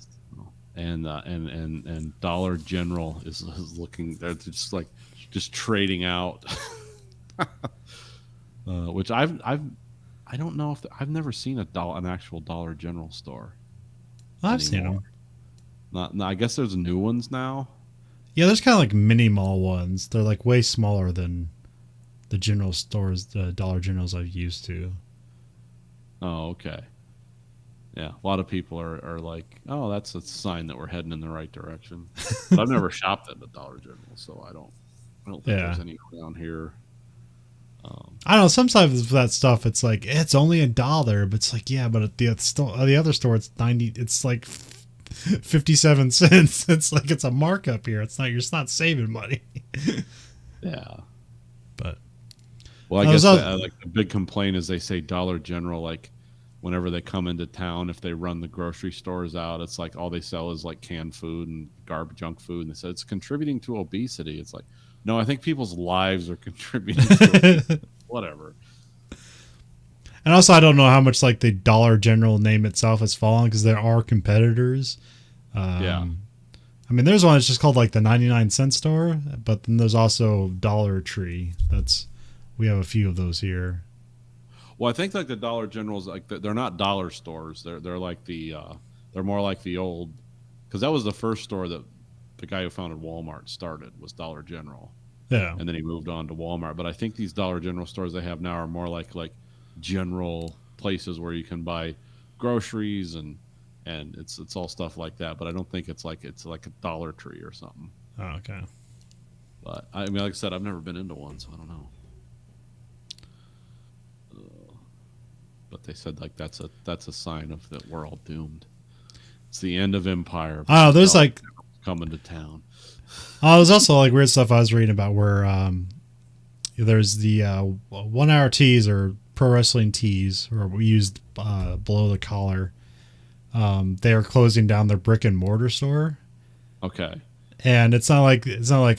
And Dollar General is looking. They're just trading out. Which I don't know if I've never seen an actual Dollar General store. I've seen them. I guess there's new ones now. Yeah, there's kind of like mini mall ones. They're like way smaller than the general stores, the Dollar Generals I've used to. Oh, okay. Yeah, a lot of people are like, oh, that's a sign that we're heading in the right direction. But I've never shopped at the Dollar General, so I don't think there's any around here. I don't know. Sometimes with that stuff, it's like it's only $1, but it's like but at the other store, it's 90. It's like 57 cents. It's like it's a markup here. You're just not saving money. Yeah, but I guess the big complaint is they say Dollar General, like whenever they come into town, if they run the grocery stores out, it's like all they sell is like canned food and junk food, and they said it's contributing to obesity. It's like, no, I think people's lives are contributing to whatever. And also, I don't know how much like the Dollar General name itself has fallen because there are competitors. Yeah. I mean, there's one that's just called like the 99-cent store, but then there's also Dollar Tree. We have a few of those here. Well, I think like the Dollar Generals, like they're not dollar stores. They're like they're more like the old, because that was the first store that the guy who founded Walmart started was Dollar General, Yeah. and then he moved on to Walmart. But I think these Dollar General stores they have now are more like general places where you can buy groceries and it's all stuff like that. But I don't think it's like a Dollar Tree or something. Oh, okay. But I mean, like I said, I've never been into one, so I don't know. But they said like that's a sign of that we're all doomed. It's the end of empire. Oh, there's like coming to town. Oh, there's also like weird stuff I was reading about where there's the 1 hour tees or pro wrestling tees, or we used below the collar. They are closing down their brick and mortar store, Okay. and it's not like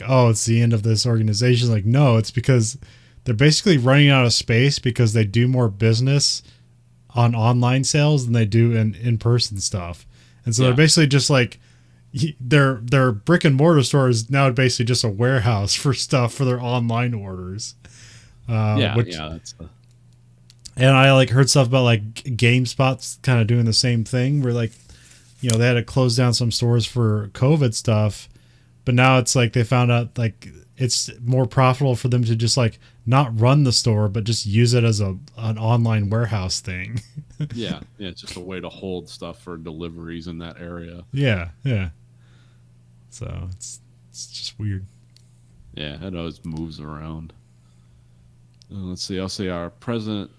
oh, it's the end of this organization. Like, no, it's because they're basically running out of space because they do more business on online sales than they do in person stuff, and so Yeah. they're basically just like their brick and mortar store is now basically just a warehouse for stuff for their online orders. That's And I like heard stuff about like GameSpot's kind of doing the same thing where like, you know, they had to close down some stores for COVID stuff, but now it's like they found out like it's more profitable for them to just like not run the store, but just use it as an online warehouse thing. yeah. It's just a way to hold stuff for deliveries in that area. Yeah. So it's just weird. Yeah, it always moves around. Let's see. I'll say our President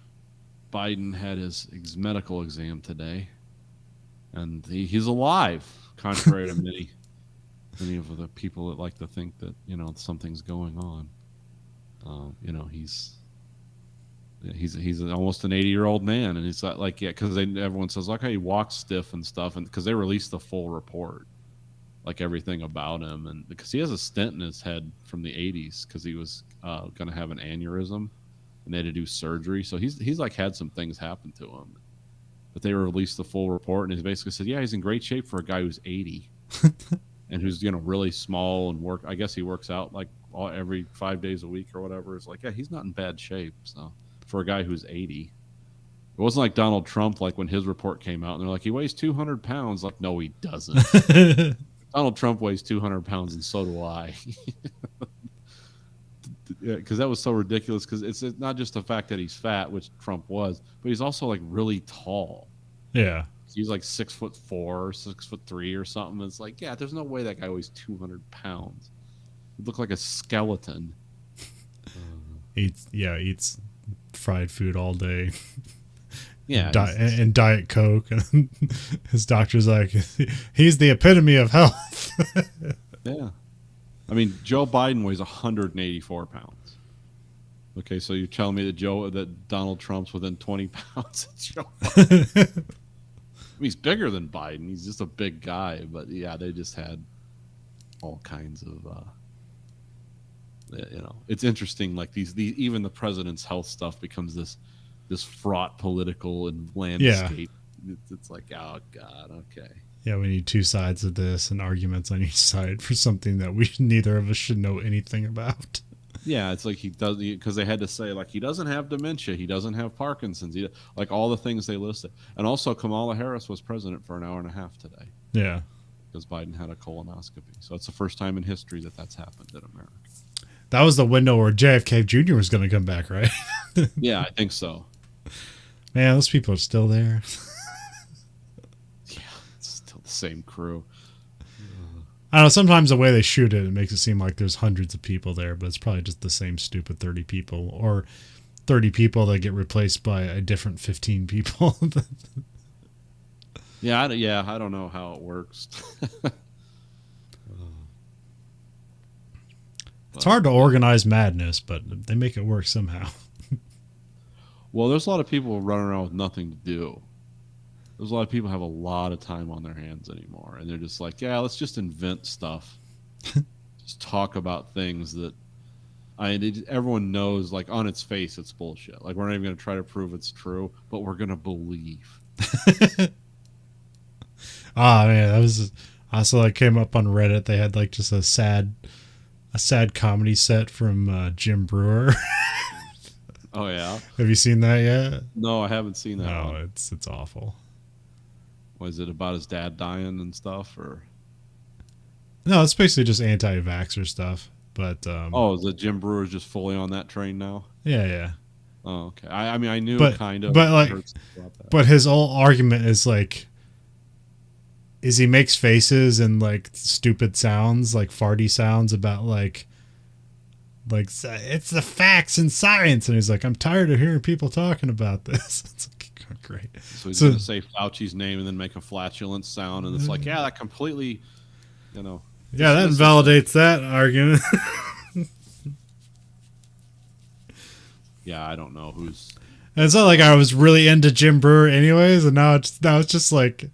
Biden had his medical exam today, and he's alive, contrary to many of the people that like to think that something's going on. He's almost an 80-year-old man, and he's like because everyone says like, hey, he walks stiff and stuff, and because they released the full report, like everything about him, and because he has a stent in his head from the 80s because he was going to have an aneurysm, and they had to do surgery, so he's like had some things happen to him, but they released the full report, and he basically said, yeah, he's in great shape for a guy who's 80 and who's really small and I guess he works out like every 5 days a week or whatever. It's like, yeah, he's not in bad shape. So for a guy who's 80, it wasn't like Donald Trump, like when his report came out and they're like, he weighs 200 pounds. Like, no, he doesn't. Donald Trump weighs 200 pounds and so do I. Because that was so ridiculous, because it's not just the fact that he's fat, which Trump was, but he's also like really tall. Yeah. He's like 6'4", 6'3" or something. It's like, yeah, there's no way that guy weighs 200 pounds. He'd look like a skeleton. Eats fried food all day. Yeah. And Diet Coke. And his doctor's like, he's the epitome of health. Yeah. I mean, Joe Biden weighs 184 pounds. Okay, so you're telling me that Donald Trump's within 20 pounds of Joe Biden? I mean, he's bigger than Biden. He's just a big guy. But yeah, they just had all kinds of, it's interesting. Like these even the president's health stuff becomes this fraught political and landscape. Yeah. It's like, oh God, okay. Yeah, we need two sides of this and arguments on each side for something that neither of us should know anything about. Yeah, it's like he does, because they had to say like he doesn't have dementia, he doesn't have Parkinson's, like all the things they listed. And also Kamala Harris was president for an hour and a half today. Yeah, because Biden had a colonoscopy. So it's the first time in history that's happened in America. That was the window where JFK Jr. was going to come back, right? Yeah, I think so. Man, those people are still there. Yeah, it's still the same crew. I don't know, sometimes the way they shoot it makes it seem like there's hundreds of people there, but it's probably just the same stupid 30 people, or 30 people that get replaced by a different 15 people. Yeah, I don't know how it works. It's hard to organize madness, but they make it work somehow. Well, there's a lot of people running around with nothing to do. There's a lot of people who have a lot of time on their hands anymore, and they're just like, yeah, let's just invent stuff. Just talk about things that everyone knows, like on its face, it's bullshit. Like we're not even going to try to prove it's true, but we're going to believe. Man, that was also like came up on Reddit. They had like just a sad comedy set from Jim Brewer. Oh yeah. Have you seen that yet? No, I haven't seen that No, one. it's awful. Was it about his dad dying and stuff, or? No, it's basically just anti-vaxxer stuff. But Oh, is it Jim Brewer's just fully on that train now? yeah. Oh, okay. I mean, I knew But- kind of. but, like- heard stuff about that. But his whole argument is like, is he makes faces and like stupid sounds, like farty sounds about like it's the facts and science, and he's like, I'm tired of hearing people talking about this. It's like, great. So he's so- gonna say Fauci's name and then make a flatulent sound, and it's like, yeah, that completely, you know. Yeah, that This is- validates that argument. Yeah, I don't know who's. And it's not like I was really into Jim Brewer anyways, and now it's just like,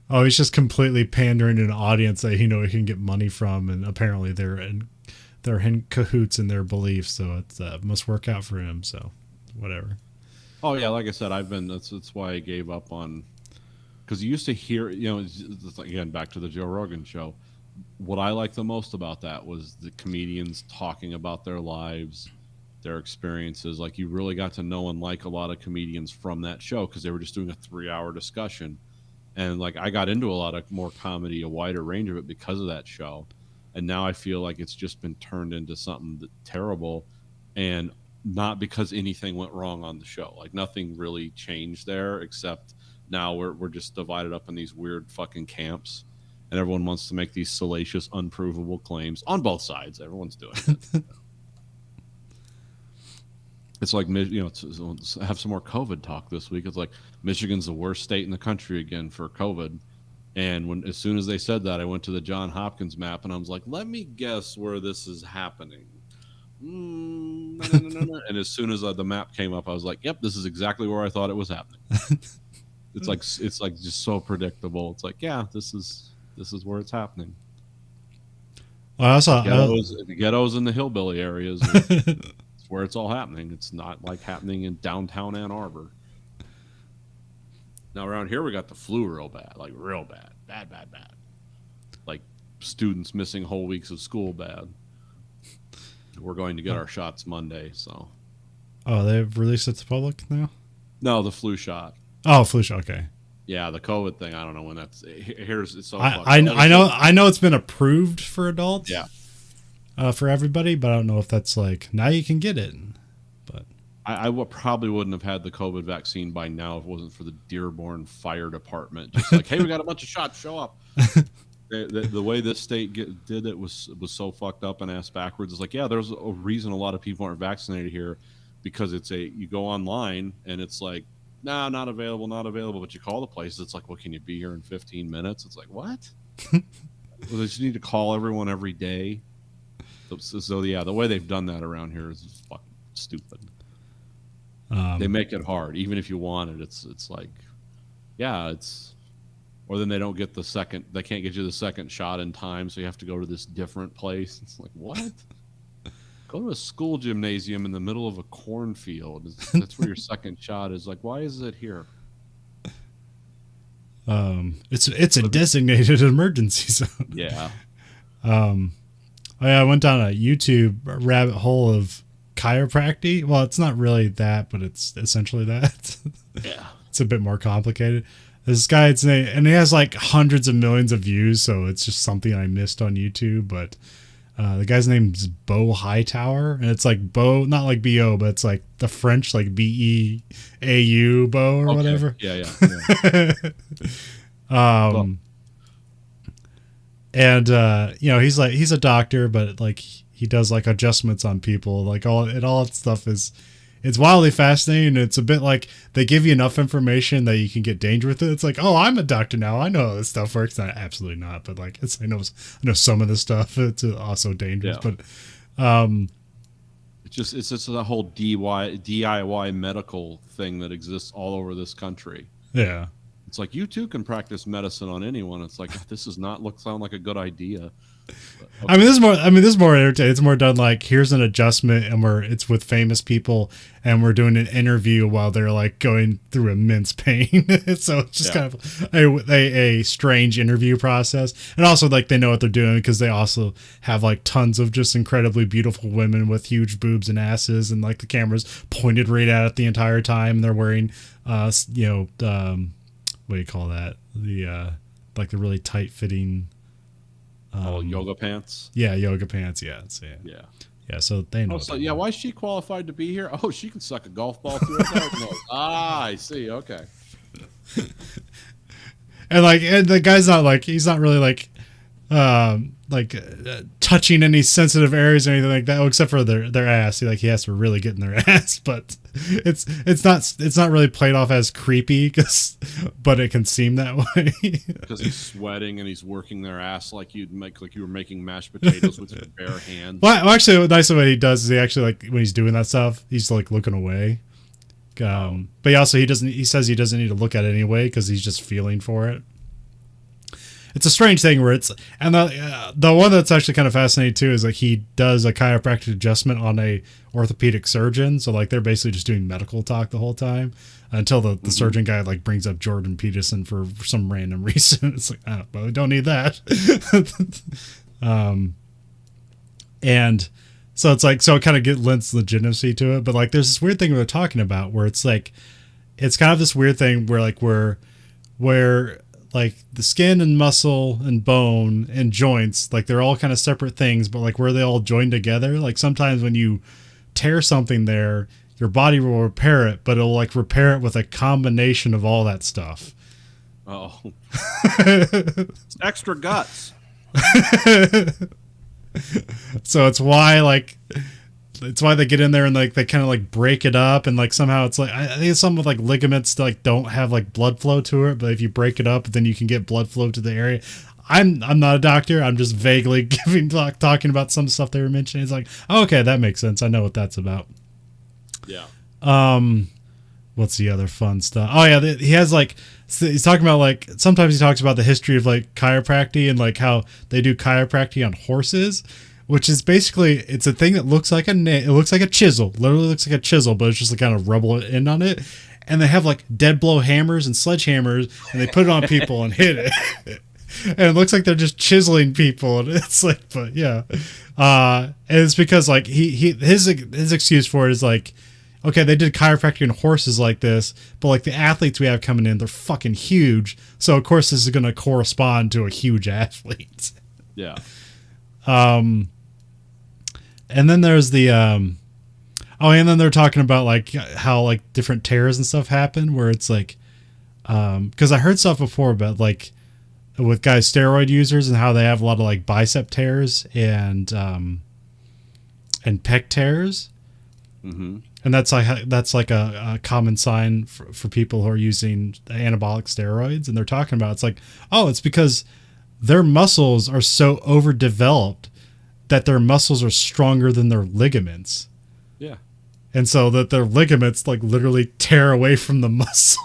oh, he's just completely pandering to an audience that he can get money from, and apparently they're in cahoots in their beliefs, so it must work out for him. So, whatever. Oh yeah, like I said, I've been. That's why I gave up on. Because you used to hear, it's like, again, back to the Joe Rogan show. What I liked the most about that was the comedians talking about their lives, their experiences. Like, you really got to know and like a lot of comedians from that show because they were just doing a 3-hour discussion. And like, I got into a lot of more comedy, a wider range of it because of that show. And now I feel like it's just been turned into something terrible, and not because anything went wrong on the show. Like, nothing really changed there, except now we're just divided up in these weird fucking camps, and everyone wants to make these salacious, unprovable claims on both sides. Everyone's doing it. It's like, to have some more COVID talk this week. It's like Michigan's the worst state in the country again for COVID. And as soon as they said that, I went to the John Hopkins map and I was like, let me guess where this is happening. No. And as soon as the map came up, I was like, yep, this is exactly where I thought it was happening. It's like just so predictable. It's like, yeah, this is where it's happening. Well, I also The ghettos and the hillbilly areas. It's where it's all happening. It's not like happening in downtown Ann Arbor. Now around here we got the flu real bad, like real bad, bad. Like students missing whole weeks of school bad. We're going to get our shots Monday, so. oh, they've released it to public now. No, the flu shot. Oh, flu shot. Okay. Yeah, the COVID thing. I don't know when that's. Here's it's so. I know it's been approved for adults. Yeah. For everybody, but I don't know if that's like now you can get it. But I probably wouldn't have had the COVID vaccine by now if it wasn't for the Dearborn Fire Department. Just like, hey, we got a bunch of shots. Show up. The way this state did it was so fucked up and ass backwards. It's like, yeah, there's a reason a lot of people aren't vaccinated here, because you go online and it's like, nah, not available. But you call the place, it's like, well, can you be here in 15 minutes? It's like, what? Well, they just need to call everyone every day. So yeah, the way they've done that around here is fucking stupid. They make it hard, even if you want it. It's like, yeah, or then they don't get they can't get you the second shot in time, so you have to go to this different place. It's like, what? Go to a school gymnasium in the middle of a cornfield. That's where your second shot is. Like, why is it here? it's a designated emergency zone. Yeah. I went down a YouTube rabbit hole of chiropractic. Well, it's not really that, but it's essentially that. Yeah. It's a bit more complicated. This guy's name, and he has like hundreds of millions of views, so it's just something I missed on YouTube. But the guy's name is Bo Hightower, and it's like Bo, not like B-O, but it's like the French, like B-E-A-U, Bo or whatever. Yeah. And he's a doctor, but like he does like adjustments on people, like all that stuff it's wildly fascinating. It's a bit like they give you enough information that you can get dangerous with it. It's like, oh, I'm a doctor now, I know how this stuff works. Not absolutely not, but like I know some of this stuff. It's also dangerous, Yeah. but It's just a whole DIY medical thing that exists all over this country. yeah. It's like, you too can practice medicine on anyone. It's like, this does not sound like a good idea. I mean, this is more. I mean, this is more entertaining. It's more done like here's an adjustment, and it's with famous people, and we're doing an interview while they're like going through immense pain. So it's just kind of a strange interview process, and also like they know what they're doing because they also have like tons of just incredibly beautiful women with huge boobs and asses, and like the camera's pointed right at it the entire time. And they're wearing, what do you call that? The like the really tight fitting. Yoga pants. Yeah, yoga pants. Yeah. Yeah, so they know. Oh, so yeah, why is she qualified to be here? Oh, she can suck a golf ball through her nose. I see. Okay. And the guy's not like he's not really like touching any sensitive areas or anything like that, except for their ass. He has to really get in their ass, but it's not really played off as creepy but it can seem that way. Because he's sweating and he's working their ass like you were making mashed potatoes with your bare hands. Well, actually, the nice way he does is he actually like when he's doing that stuff, he's like looking away. But he says he doesn't need to look at it anyway because he's just feeling for it. It's a strange thing where the one that's actually kind of fascinating too is like he does a chiropractic adjustment on a orthopedic surgeon. So like they're basically just doing medical talk the whole time until the surgeon guy like brings up Jordan Peterson for some random reason. It's like, I don't need that. And so it's like, so it kind of lends legitimacy to it. But like there's this weird thing we were talking about where it's like, it's kind of this weird thing where like where like the skin and muscle and bone and joints, like they're all kind of separate things, but like where they all join together, like sometimes when you tear something there, your body will repair it, but it'll like repair it with a combination of all that stuff. Oh, it's extra guts. So it's why they get in there and like they kind of like break it up, and like somehow it's like I think it's something with like ligaments that like don't have like blood flow to it, but if you break it up then you can get blood flow to the area. I'm not a doctor, I'm just vaguely talking about some stuff they were mentioning. It's like, oh, okay, that makes sense, I know what that's about. Yeah. What's the other fun stuff? Oh yeah, he has like, he's talking about like, sometimes he talks about the history of like chiropractic and like how they do chiropractic on horses, which is basically, it's a thing that looks like it looks like a chisel, literally looks like a chisel, but it's just like kind of rubble in on it. And they have like dead blow hammers and sledgehammers and they put it on people and hit it. And it looks like they're just chiseling people. And it's like, but yeah. And it's because like his excuse for it is like, okay, they did chiropractic on horses like this, but like the athletes we have coming in, they're fucking huge. So of course this is going to correspond to a huge athlete. Yeah. And then there's the and then they're talking about like how like different tears and stuff happen where it's like because I heard stuff before about like with guys steroid users and how they have a lot of like bicep tears and pec tears. Mm-hmm. And that's like a common sign for people who are using anabolic steroids, and they're talking about it's like, oh, it's because their muscles are so overdeveloped that their muscles are stronger than their ligaments. Yeah. And so that their ligaments like literally tear away from the muscle.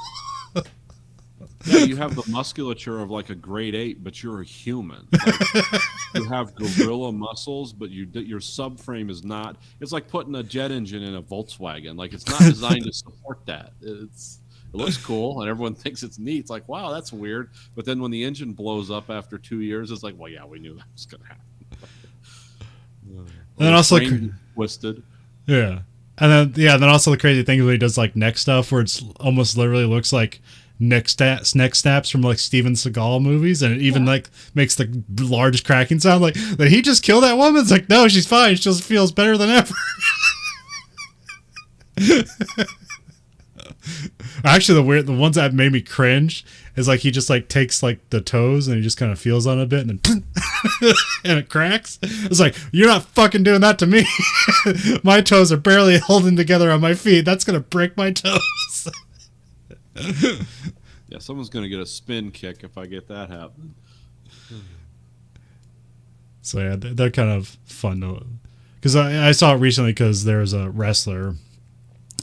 Yeah, you have the musculature of like a great ape, but you're a human. Like, you have gorilla muscles, but your subframe is not. It's like putting a jet engine in a Volkswagen. Like it's not designed to support that. It looks cool, and everyone thinks it's neat. It's like, wow, that's weird. But then when the engine blows up after 2 years, it's like, well, yeah, we knew that was going to happen. And then also twisted. Yeah. And then also the crazy thing is when he does like neck stuff where it's almost literally looks like neck snaps from like Steven Seagal movies, and it even like makes the large cracking sound. Like, did he just kill that woman? It's like, no, she's fine. She just feels better than ever. Actually, the ones that made me cringe is like he just like takes like the toes and he just kind of feels on it a bit and then and it cracks. It's like, you're not fucking doing that to me. My toes are barely holding together on my feet. That's gonna break my toes. Yeah, someone's gonna get a spin kick if I get that happening. So yeah, they're kind of fun because I saw it recently because there's a wrestler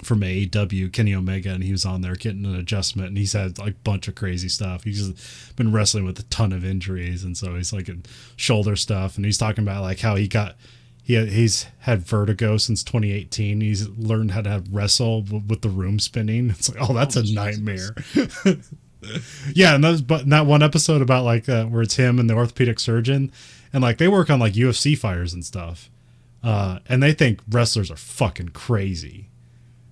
from AEW, Kenny Omega, and he was on there getting an adjustment, and he's had like a bunch of crazy stuff. He's just been wrestling with a ton of injuries, and so he's like in shoulder stuff, and he's talking about like how he's had vertigo since 2018. He's learned how to wrestle with the room spinning. It's like, oh, that's a nightmare. Yeah, and that one episode about like where it's him and the orthopedic surgeon, and like they work on like UFC fighters and stuff, and they think wrestlers are fucking crazy.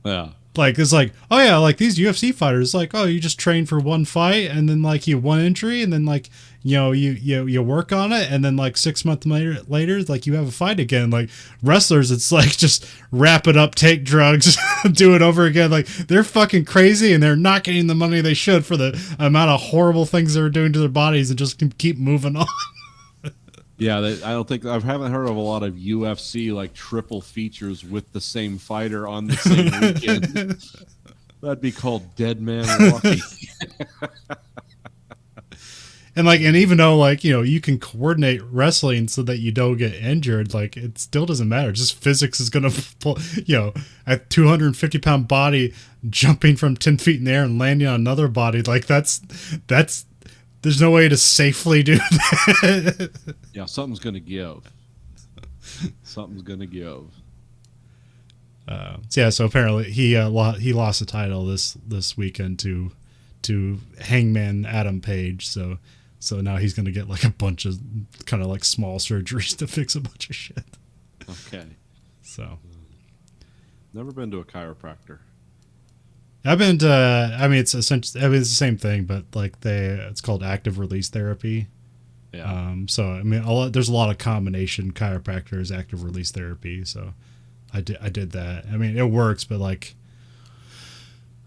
Yeah. Like it's like, oh yeah, like these UFC fighters, like, oh, you just train for one fight and then like you have one injury and then like, you know, you work on it and then like 6 months later like you have a fight again. Like wrestlers, it's like just wrap it up, take drugs, do it over again. Like they're fucking crazy and they're not getting the money they should for the amount of horrible things they're doing to their bodies and just keep moving on. Yeah, I haven't heard of a lot of UFC like triple features with the same fighter on the same weekend. That'd be called Dead Man Walking. And even though like, you know, you can coordinate wrestling so that you don't get injured, like it still doesn't matter. Just physics is going to pull, you know, a 250-pound body jumping from 10 feet in the air and landing on another body. Like that's there's no way to safely do that. Yeah, something's going to give. Something's going to give. So apparently he lost the title this weekend to Hangman Adam Page. So now he's going to get like a bunch of kind of like small surgeries to fix a bunch of shit. Okay. So never been to a chiropractor. I've been to, I mean, it's essentially, I mean, it's the same thing, but like it's called active release therapy. Yeah. So I mean, there's a lot of combination chiropractors, active release therapy. So I did that. I mean, it works, but like,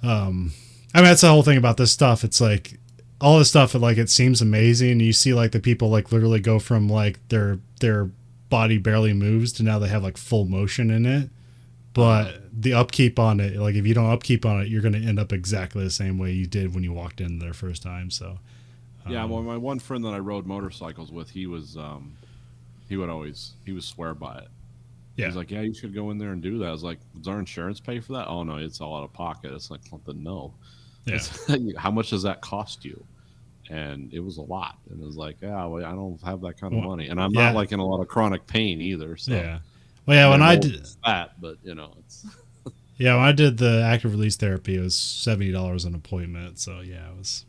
I mean, that's the whole thing about this stuff. It's like all this stuff, like it seems amazing. You see like the people like literally go from like their body barely moves to now they have like full motion in it. But the upkeep on it, like if you don't upkeep on it, you're going to end up exactly the same way you did when you walked in there first time. So, yeah, well, my one friend that I rode motorcycles with, he would swear by it. yeah, He's like, yeah, you should go in there and do that. I was like, does our insurance pay for that? Oh no, it's all out of pocket. It's like something, no. yeah, How much does that cost you? And it was a lot. And it was like, yeah, well, I don't have that kind of money, and I'm not like in a lot of chronic pain either. So. Yeah. Well, yeah, when I did that, but you know, it's yeah, when I did the active release therapy, it was $70 an appointment. So yeah, it was.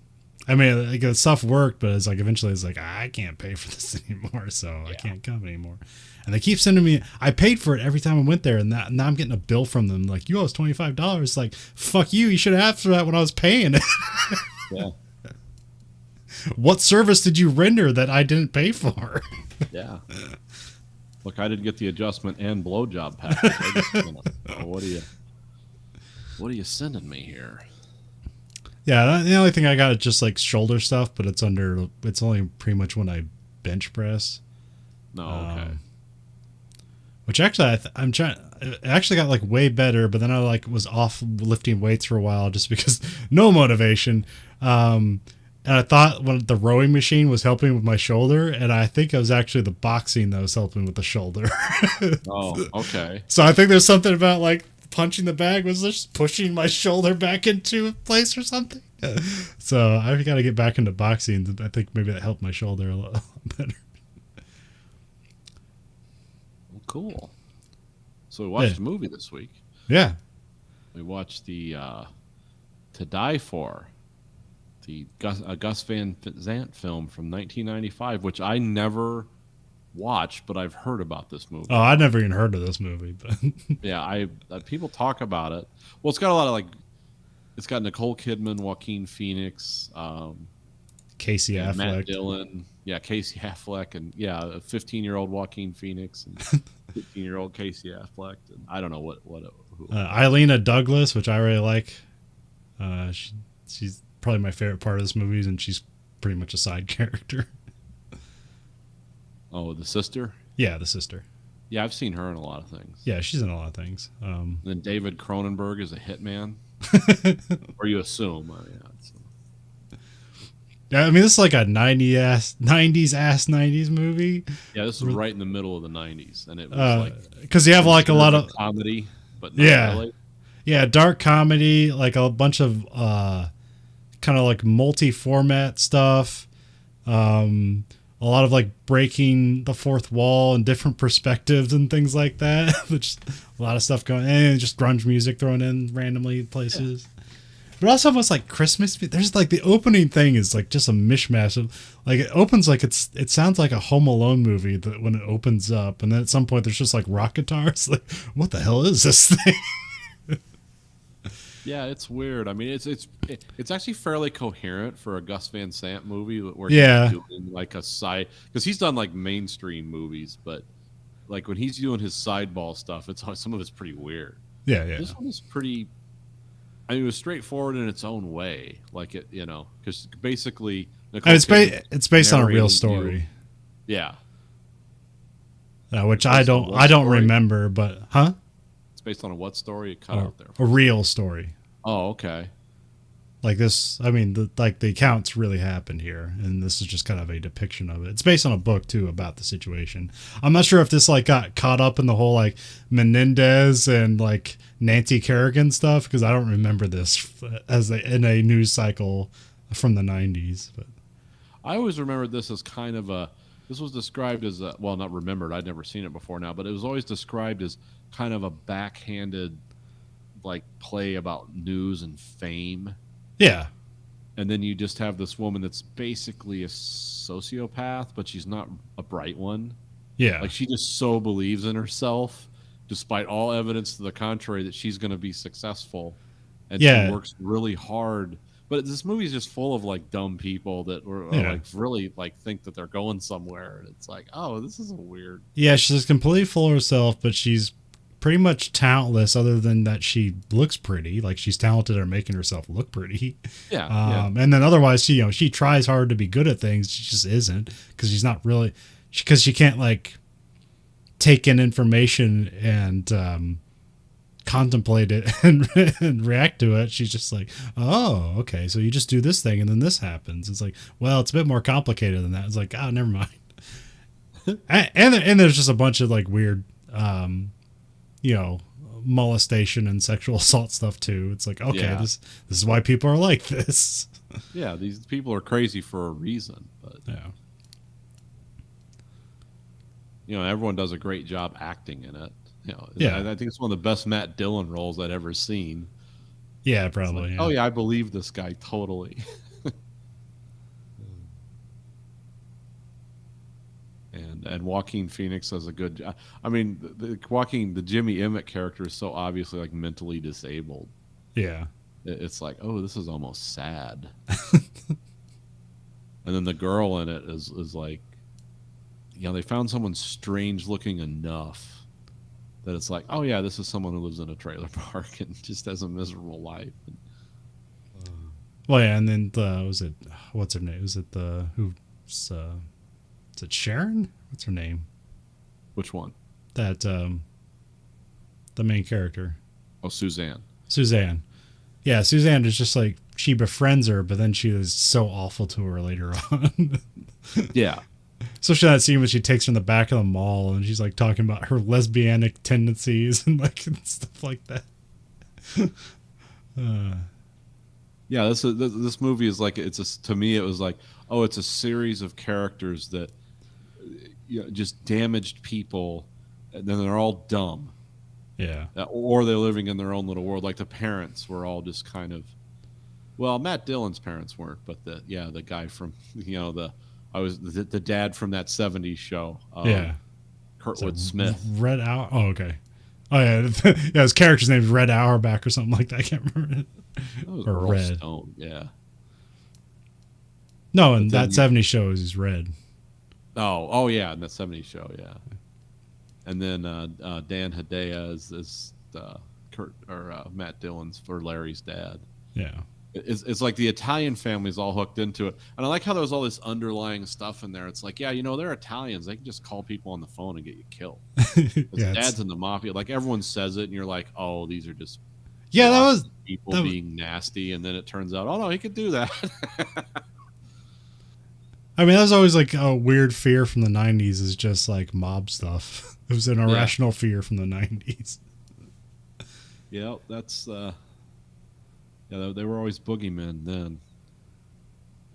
I mean, like the stuff worked, but it's like eventually it's like I can't pay for this anymore, so I can't come anymore. And they keep sending me. I paid for it every time I went there, and now I'm getting a bill from them like you owe us $25. Like fuck you, you should have asked for that when I was paying it. yeah, What service did you render that I didn't pay for? yeah. Look, I didn't get the adjustment and blowjob package. I just, you know, what are you sending me here? Yeah, the only thing I got is just like shoulder stuff, but it's only pretty much when I bench press. No, okay. Which actually it actually got like way better, but then I like was off lifting weights for a while just because no motivation. And I thought when the rowing machine was helping with my shoulder, and I think it was actually the boxing that was helping with the shoulder. Oh, okay. So I think there's something about like punching the bag was just pushing my shoulder back into place or something. So I've got to get back into boxing. I think maybe that helped my shoulder a lot better. Well, cool. So we watched a movie this week. Yeah. We watched the To Die For, the Gus Van Sant film from 1995, which I never watched, but I've heard about this movie. Oh, I'd never even heard of this movie, but yeah, people talk about it. Well, it's got a lot of like, it's got Nicole Kidman, Joaquin Phoenix, Casey Affleck, Matt Dillon, Casey Affleck, and a 15-year-old Joaquin Phoenix and 15-year-old Casey Affleck. And I don't know who. Ilena Douglas, which I really like. She's probably my favorite part of this movie, and she's pretty much a side character. Oh, the sister? Yeah, the sister. Yeah, I've seen her in a lot of things. Yeah, she's in a lot of things. Then David Cronenberg is a hitman. Or you assume. Yeah, I mean, this is like a 90s movie. Yeah, this was right in the middle of the 90s. And it was because you have like a lot of comedy, but not yeah. really. Yeah, dark comedy, like a bunch of kind of like multi-format stuff. A lot of like breaking the fourth wall and different perspectives and things like that. Just a lot of stuff going, and just grunge music thrown in randomly places. But also almost like Christmas. There's like the opening thing is like just a mishmash of like it opens like it sounds like a Home Alone movie that when it opens up, and then at some point there's just like rock guitars. Like, what the hell is this thing? Yeah, it's weird. I mean, it's actually fairly coherent for a Gus Van Sant movie where Yeah. he's doing like a side, because he's done like mainstream movies, but like when he's doing his sideball stuff, some of it's pretty weird. Yeah, yeah. This one is pretty. I mean, it was straightforward in its own way, like it, because basically Nicole And Kidman it's based on a real narrating story, Yeah, which Based I on don't what story? remember, but it's based on a what story? It cut out there. a real story. Oh, okay. Like this, I mean, the accounts really happened here, and this is just kind of a depiction of it. It's based on a book too about the situation. I'm not sure if this like got caught up in the whole like Menendez and like Nancy Kerrigan stuff, because I don't remember this in a news cycle from the 90s. But I always remembered this as kind of a. This was described as a, well, not remembered. I'd never seen it before now, but it was always described as kind of a backhanded, like play about news and fame. yeah, And then you just have this woman that's basically a sociopath, but she's not a bright one. yeah, Like she just so believes in herself, despite all evidence to the contrary, that she's going to be successful, and Yeah. she works really hard. But this movie is just full of like dumb people that are Yeah. like really like think that they're going somewhere, and it's like, oh, this is a weird. yeah. She's completely full of herself, but she's pretty much talentless, other than that she looks pretty. Like she's talented at making herself look pretty. Yeah, And then otherwise, she tries hard to be good at things. She just isn't, because she's not really, because she can't like take in information and contemplate it and react to it. She's just like, oh, okay, so you just do this thing and then this happens. It's like, well, it's a bit more complicated than that. It's like, oh, never mind. and there's just a bunch of like weird, molestation and sexual assault stuff too. It's like, okay, Yeah. this is why people are like this. yeah. These people are crazy for a reason, but Yeah. everyone does a great job acting in it. Yeah. I think it's one of the best Matt Dillon roles I'd ever seen. Yeah, It's probably. like, yeah. oh yeah, I believe this guy totally. and Joaquin Phoenix does a good job. I mean, the Jimmy Emmett character is so obviously like mentally disabled. Yeah. It's like, oh, this is almost sad. And then the girl in it is like, they found someone strange looking enough that it's like, oh yeah, this is someone who lives in a trailer park and just has a miserable life. Well, yeah, and then what's her name? Is it is it Sharon? What's her name? Which one? That the main character, Oh, Suzanne. Suzanne. Yeah, Suzanne is just like, she befriends her, but then she is so awful to her later on. Yeah. Especially that scene when she takes her in the back of the mall and she's like talking about her lesbianic tendencies and like stuff like that. Yeah, this movie is like, to me it was like, oh, it's a series of characters that just damaged people, and then they're all dumb, Yeah. or they're living in their own little world. Like the parents were all just kind of, well, Matt Dillon's parents weren't, but the guy from the dad from that '70s show, Yeah. Kurtwood Smith. Red Hour. Oh, okay. Oh yeah, yeah. His character's name is Red Auerbach or something like that. I can't remember it. That was Or Earl Red. Stone, yeah. No, and But then that '70s show is Red. Oh yeah, in that '70s show, yeah. And then Dan Hedaya is Matt Dillon's for Larry's dad. Yeah. It's like the Italian family's all hooked into it, and I like how there's all this underlying stuff in there. It's like, yeah, they're Italians; they can just call people on the phone and get you killed. His Yeah, dad's in the mafia. Like everyone says it, and you're like, oh, these are just Yeah, that was people being nasty, and then it turns out, oh no, he could do that. I mean, that was always like a weird fear from the 90s, is just like mob stuff. It was an irrational fear from the 90s. Yeah, that's yeah, they were always boogeymen then.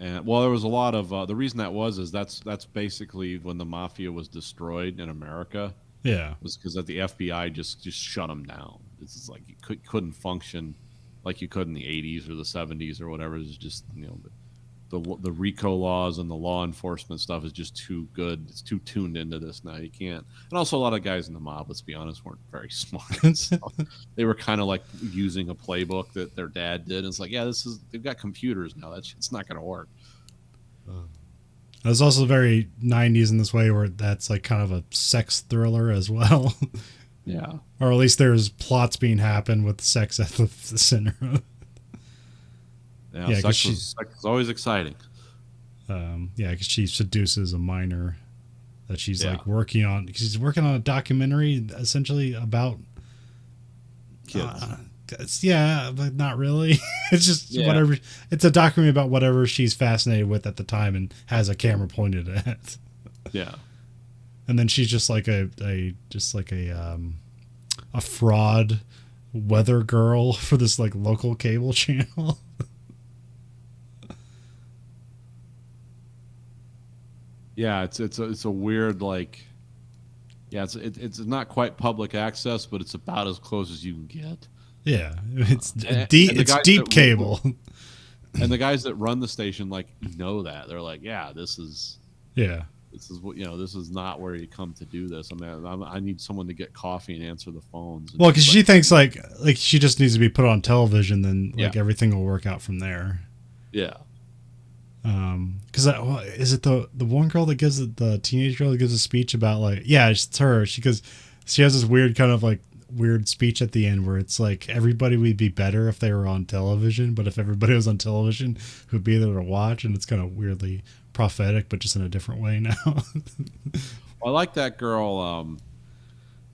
And well, there was a lot of the reason that was is that's basically when the mafia was destroyed in America Yeah. was because that the FBI just shut them down. It's just like you couldn't function like you could in the 80s or the 70s or whatever. It's just the RICO laws and the law enforcement stuff is just too good. It's too tuned into this now. You can't. And also, a lot of guys in the mob, let's be honest, weren't very smart. So they were kind of like using a playbook that their dad did. And it's like, yeah, they've got computers now. That shit's not going to work. It was also very 90s in this way where that's like kind of a sex thriller as well. Yeah. Or at least there's plots being happen with sex at the center. Yeah, Yeah, 'cause sex is always exciting. Yeah, because she seduces a minor that she's Yeah. like working on. She's working on a documentary essentially about Kids. yeah, but not really. It's just Yeah. whatever. It's a documentary about whatever she's fascinated with at the time and has a camera pointed at. Yeah. And then she's just like a fraud weather girl for this like local cable channel. Yeah, it's a weird like, yeah, it's not quite public access, but it's about as close as you can get. Yeah, it's And deep. the It's guys deep that- cable. And the guys that run the station like know that they're like, yeah, this is Yeah, what this is not where you come to do this. I mean, I need someone to get coffee and answer the phones. And well, because it's she like, thinks like she just needs to be put on television, then like Yeah. everything will work out from there. yeah, Because is it the one girl that gives the teenage girl that gives a speech about like it's her. She has this weird kind of like weird speech at the end where it's like everybody would be better if they were on television, but if everybody was on television, who'd be there to watch, and it's kind of weirdly prophetic, but just in a different way now. I like that girl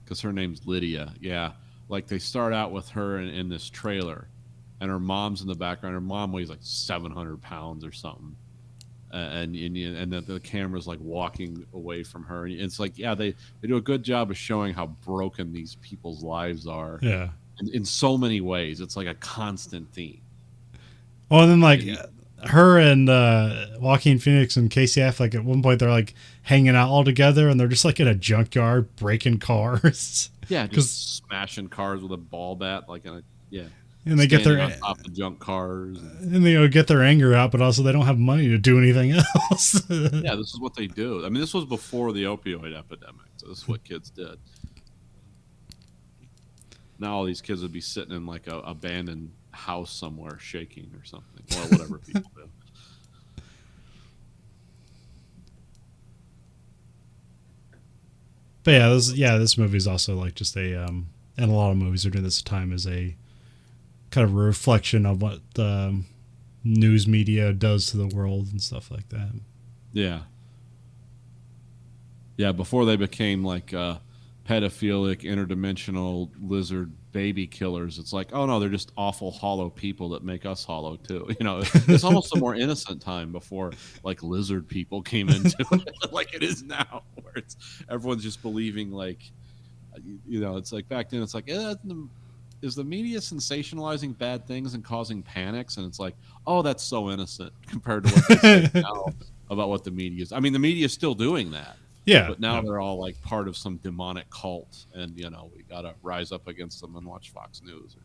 because her name's Lydia. Yeah, like they start out with her in this trailer, and her mom's in the background. Her mom weighs like 700 pounds or something, and the camera's like walking away from her. And it's like, yeah, they do a good job of showing how broken these people's lives are. Yeah. In so many ways. It's like a constant theme. Well, and then like her and Joaquin Phoenix and Casey Affleck at one point they're like hanging out all together, and they're just like in a junkyard breaking cars. Yeah, 'Cause- just smashing cars with a ball bat, like And they get standing their on top of junk cars. and they get their anger out, but also they don't have money to do anything else. Yeah, this is what they do. I mean, this was before the opioid epidemic, so this is what kids did. Now all these kids would be sitting in like a abandoned house somewhere, shaking or something, or whatever people do. But this movie is also like just a and a lot of movies are doing this time as a kind of a reflection of what the news media does to the world and stuff like that. Yeah. Yeah, before they became like pedophilic, interdimensional lizard baby killers, it's like, oh no, they're just awful, hollow people that make us hollow too. It's almost a more innocent time before like lizard people came into it, like it is now, where it's everyone's just believing like, it's like back then, it's like, is the media sensationalizing bad things and causing panics? And it's like, oh, that's so innocent compared to what they say now about what the media is. I mean, the media is still doing that. Yeah. But now they're all like part of some demonic cult, and we gotta rise up against them and watch Fox News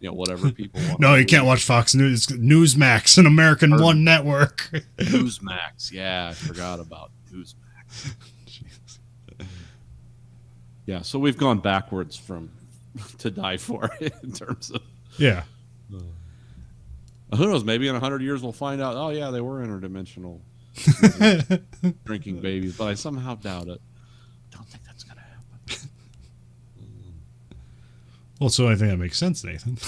or whatever people want. No, you can't watch Fox News. It's Newsmax, an American One network. Newsmax. Yeah, I forgot about Newsmax. Yeah, so we've gone backwards from To Die For in terms of Yeah. who knows? Maybe in 100 years we'll find out. Oh yeah, they were interdimensional drinking babies, but I somehow doubt it. Don't think that's gonna happen. Well, it's the only thing that makes sense, Nathan.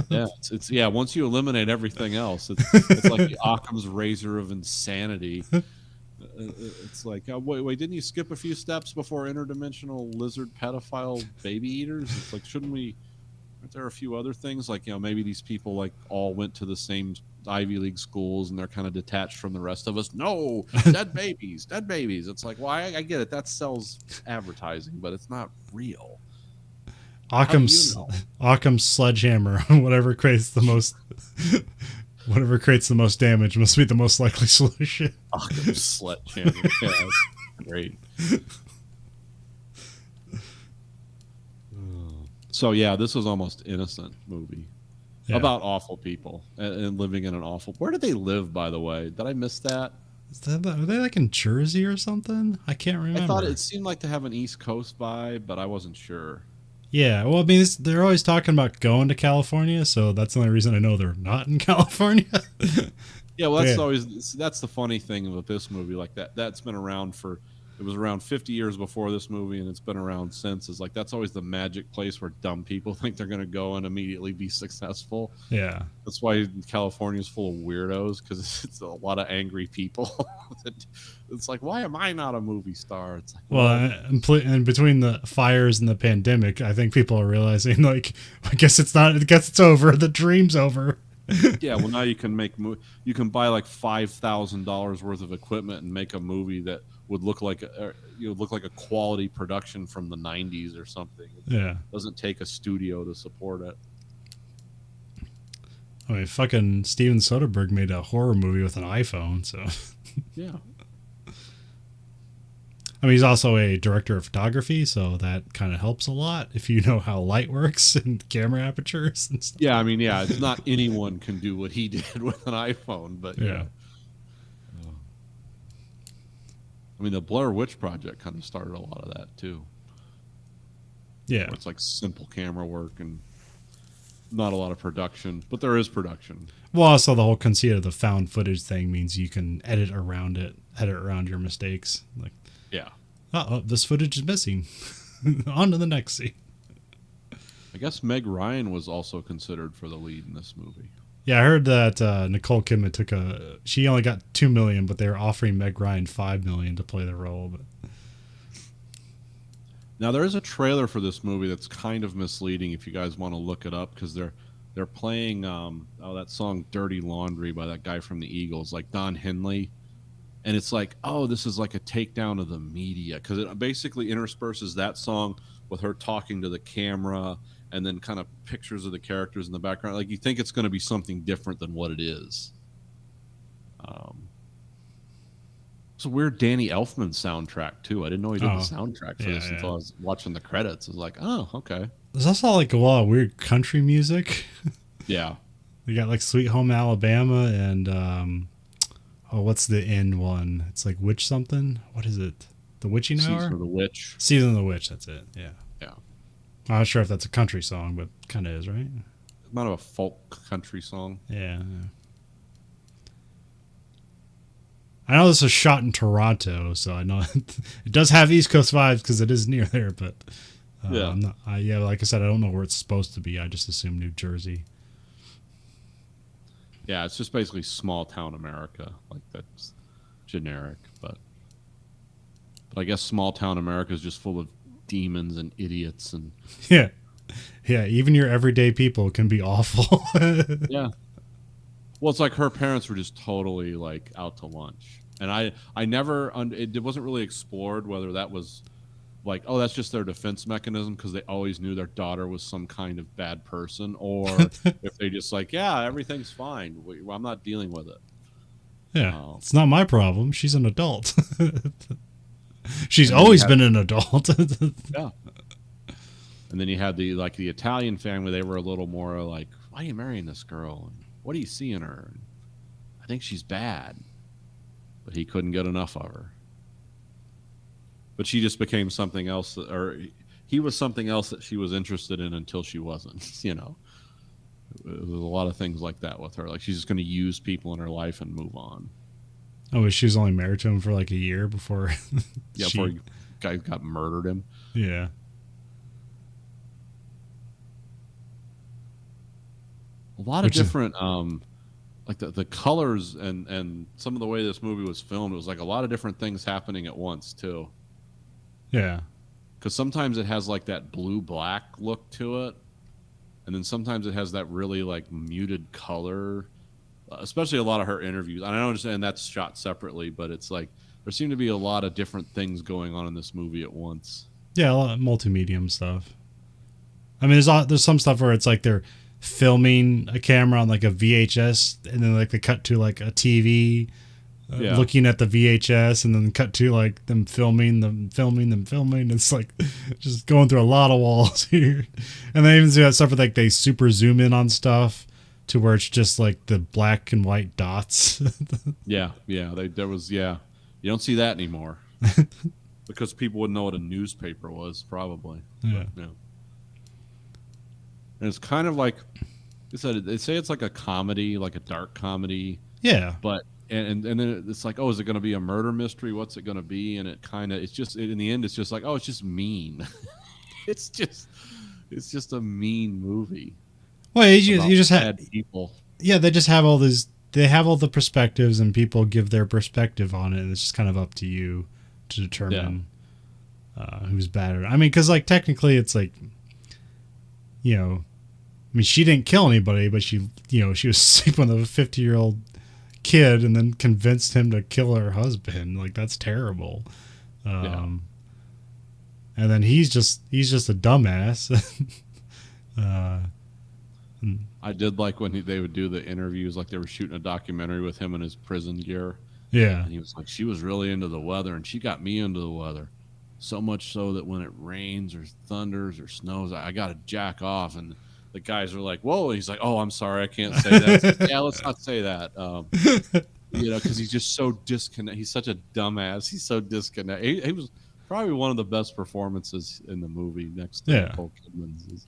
Yeah, it's once you eliminate everything else, it's like the Occam's razor of insanity. It's like, wait, didn't you skip a few steps before interdimensional lizard pedophile baby eaters? It's like, aren't there a few other things? Like, maybe these people like all went to the same Ivy League schools and they're kind of detached from the rest of us. No, dead babies. It's like, well, I get it. That sells advertising, but it's not real. Occam's know? Occam's sledgehammer. Whatever creates the most damage must be the most likely solution. Sledgehammer. Yeah, that's great. So yeah, this was almost innocent movie Yeah. about awful people and living in an awful. Where did they live, by the way? Did I miss that? Are they like in Jersey or something? I can't remember. I thought it seemed like to have an East Coast vibe, but I wasn't sure. Yeah, well, I mean, they're always talking about going to California, so that's the only reason I know they're not in California. Yeah, well, that's Yeah. always that's the funny thing about this movie. Like that's been around for. It was around 50 years before this movie, and it's been around since. Is like that's always the magic place where dumb people think they're going to go and immediately be successful. Yeah. That's why California is full of weirdos, because it's a lot of angry people. It's like, why am I not a movie star? It's like, Well, and between the fires and the pandemic, I think people are realizing, like, I guess it's not. I guess it's over. The dream's over. yeah. Well, now you can you can buy like $5,000 worth of equipment and make a movie that would look like a quality production from the 90s or something. It Yeah. doesn't take a studio to support it. I mean, fucking Steven Soderbergh made a horror movie with an iPhone, so. Yeah. I mean, he's also a director of photography, so that kind of helps a lot if you know how light works and camera apertures and stuff. Yeah, I mean, yeah, it's not anyone can do what he did with an iPhone, but Yeah. I mean, the Blair Witch Project kind of started a lot of that too. Yeah. Where it's like simple camera work and not a lot of production, but there is production. Well, also the whole conceit of the found footage thing means you can edit around your mistakes. Like, Yeah. oh, this footage is missing. On to the next scene. I guess Meg Ryan was also considered for the lead in this movie. Yeah, I heard that Nicole Kidman she only got $2 million, but they were offering Meg Ryan $5 million to play the role. But Now there is a trailer for this movie that's kind of misleading if you guys want to look it up, because they're playing that song "Dirty Laundry" by that guy from the Eagles, like Don Henley, and it's like, oh, this is like a takedown of the media, because it basically intersperses that song with her talking to the camera and then kind of pictures of the characters in the background. Like you think it's going to be something different than what it is. It's a weird Danny Elfman soundtrack too. I didn't know he did the soundtrack for this until I was watching the credits. I was like, oh, okay. there's also like a lot of weird country music. Yeah. We got like Sweet Home Alabama and what's the end one? It's like Witch something. What is it? The Witching Hour? Season of the Witch. Season of the Witch, that's it. Yeah. Yeah. I'm not sure if that's a country song, but kind of is, right? Kind of a folk country song. Yeah. I know this was shot in Toronto, so I know it does have East Coast vibes because it is near there, but Yeah. like I said, I don't know where it's supposed to be. I just assume New Jersey. Yeah, it's just basically small town America. Like that's generic, but I guess small town America is just full of demons and idiots and Yeah. Yeah, even your everyday people can be awful. yeah. Well, it's like her parents were just totally like out to lunch, and I never it wasn't really explored whether that was like, oh, that's just their defense mechanism because they always knew their daughter was some kind of bad person, or if they just like, yeah, everything's fine, I'm not dealing with it. Yeah, Oh. it's not my problem. She's an adult. She's always been an adult. Yeah. And then you had the Italian family. They were a little more like, why are you marrying this girl? And what do you see in her? And I think she's bad. But he couldn't get enough of her. But she just became something else, or he was something else that she was interested in until she wasn't, you know. There's a lot of things like that with her. Like she's just going to use people in her life and move on. Oh, she was only married to him for like a year before. Yeah, before guy got murdered him. Yeah. A lot of different like the colors and some of the way this movie was filmed, it was like a lot of different things happening at once too. Yeah. Because sometimes it has like that blue black look to it, and then sometimes it has that really like muted color. Especially a lot of her interviews. And I understand that's shot separately, but it's like there seem to be a lot of different things going on in this movie at once. Yeah, a lot of multi-medium stuff. I mean, there's some stuff where it's like they're filming a camera on like a VHS, and then like they cut to like a TV looking at the VHS, and then cut to like them filming. It's like just going through a lot of walls here. And they even do that stuff where like they super zoom in on stuff to where it's just like the black and white dots. Yeah. There was You don't see that anymore because people wouldn't know what a newspaper was, probably. Yeah. But, and it's kind of like they say it's like a comedy, like a dark comedy. Yeah. But and then it's like, oh, is it going to be a murder mystery? What's it going to be? And it's just in the end, it's just like, oh, it's just mean. it's just a mean movie. Well, you just have people. Yeah, they just have all these. They have all the perspectives, and people give their perspective on it. And it's just kind of up to you to determine who's bad. I mean, because like technically, it's like, you know, I mean, she didn't kill anybody, but she was sleeping with a 50-year-old kid and then convinced him to kill her husband. Like, that's terrible. And then he's just a dumbass. I did like when they would do the interviews, like they were shooting a documentary with him in his prison gear. Yeah. And he was like, she was really into the weather, and she got me into the weather. So much so that when it rains or thunders or snows, I got to jack off. And the guys were like, whoa. And he's like, oh, I'm sorry, I can't say that. Like, yeah, let's not say that. Because he's just so disconnected. He's such a dumbass. He's so disconnected. He was probably one of the best performances in the movie next to Nicole Kidman's.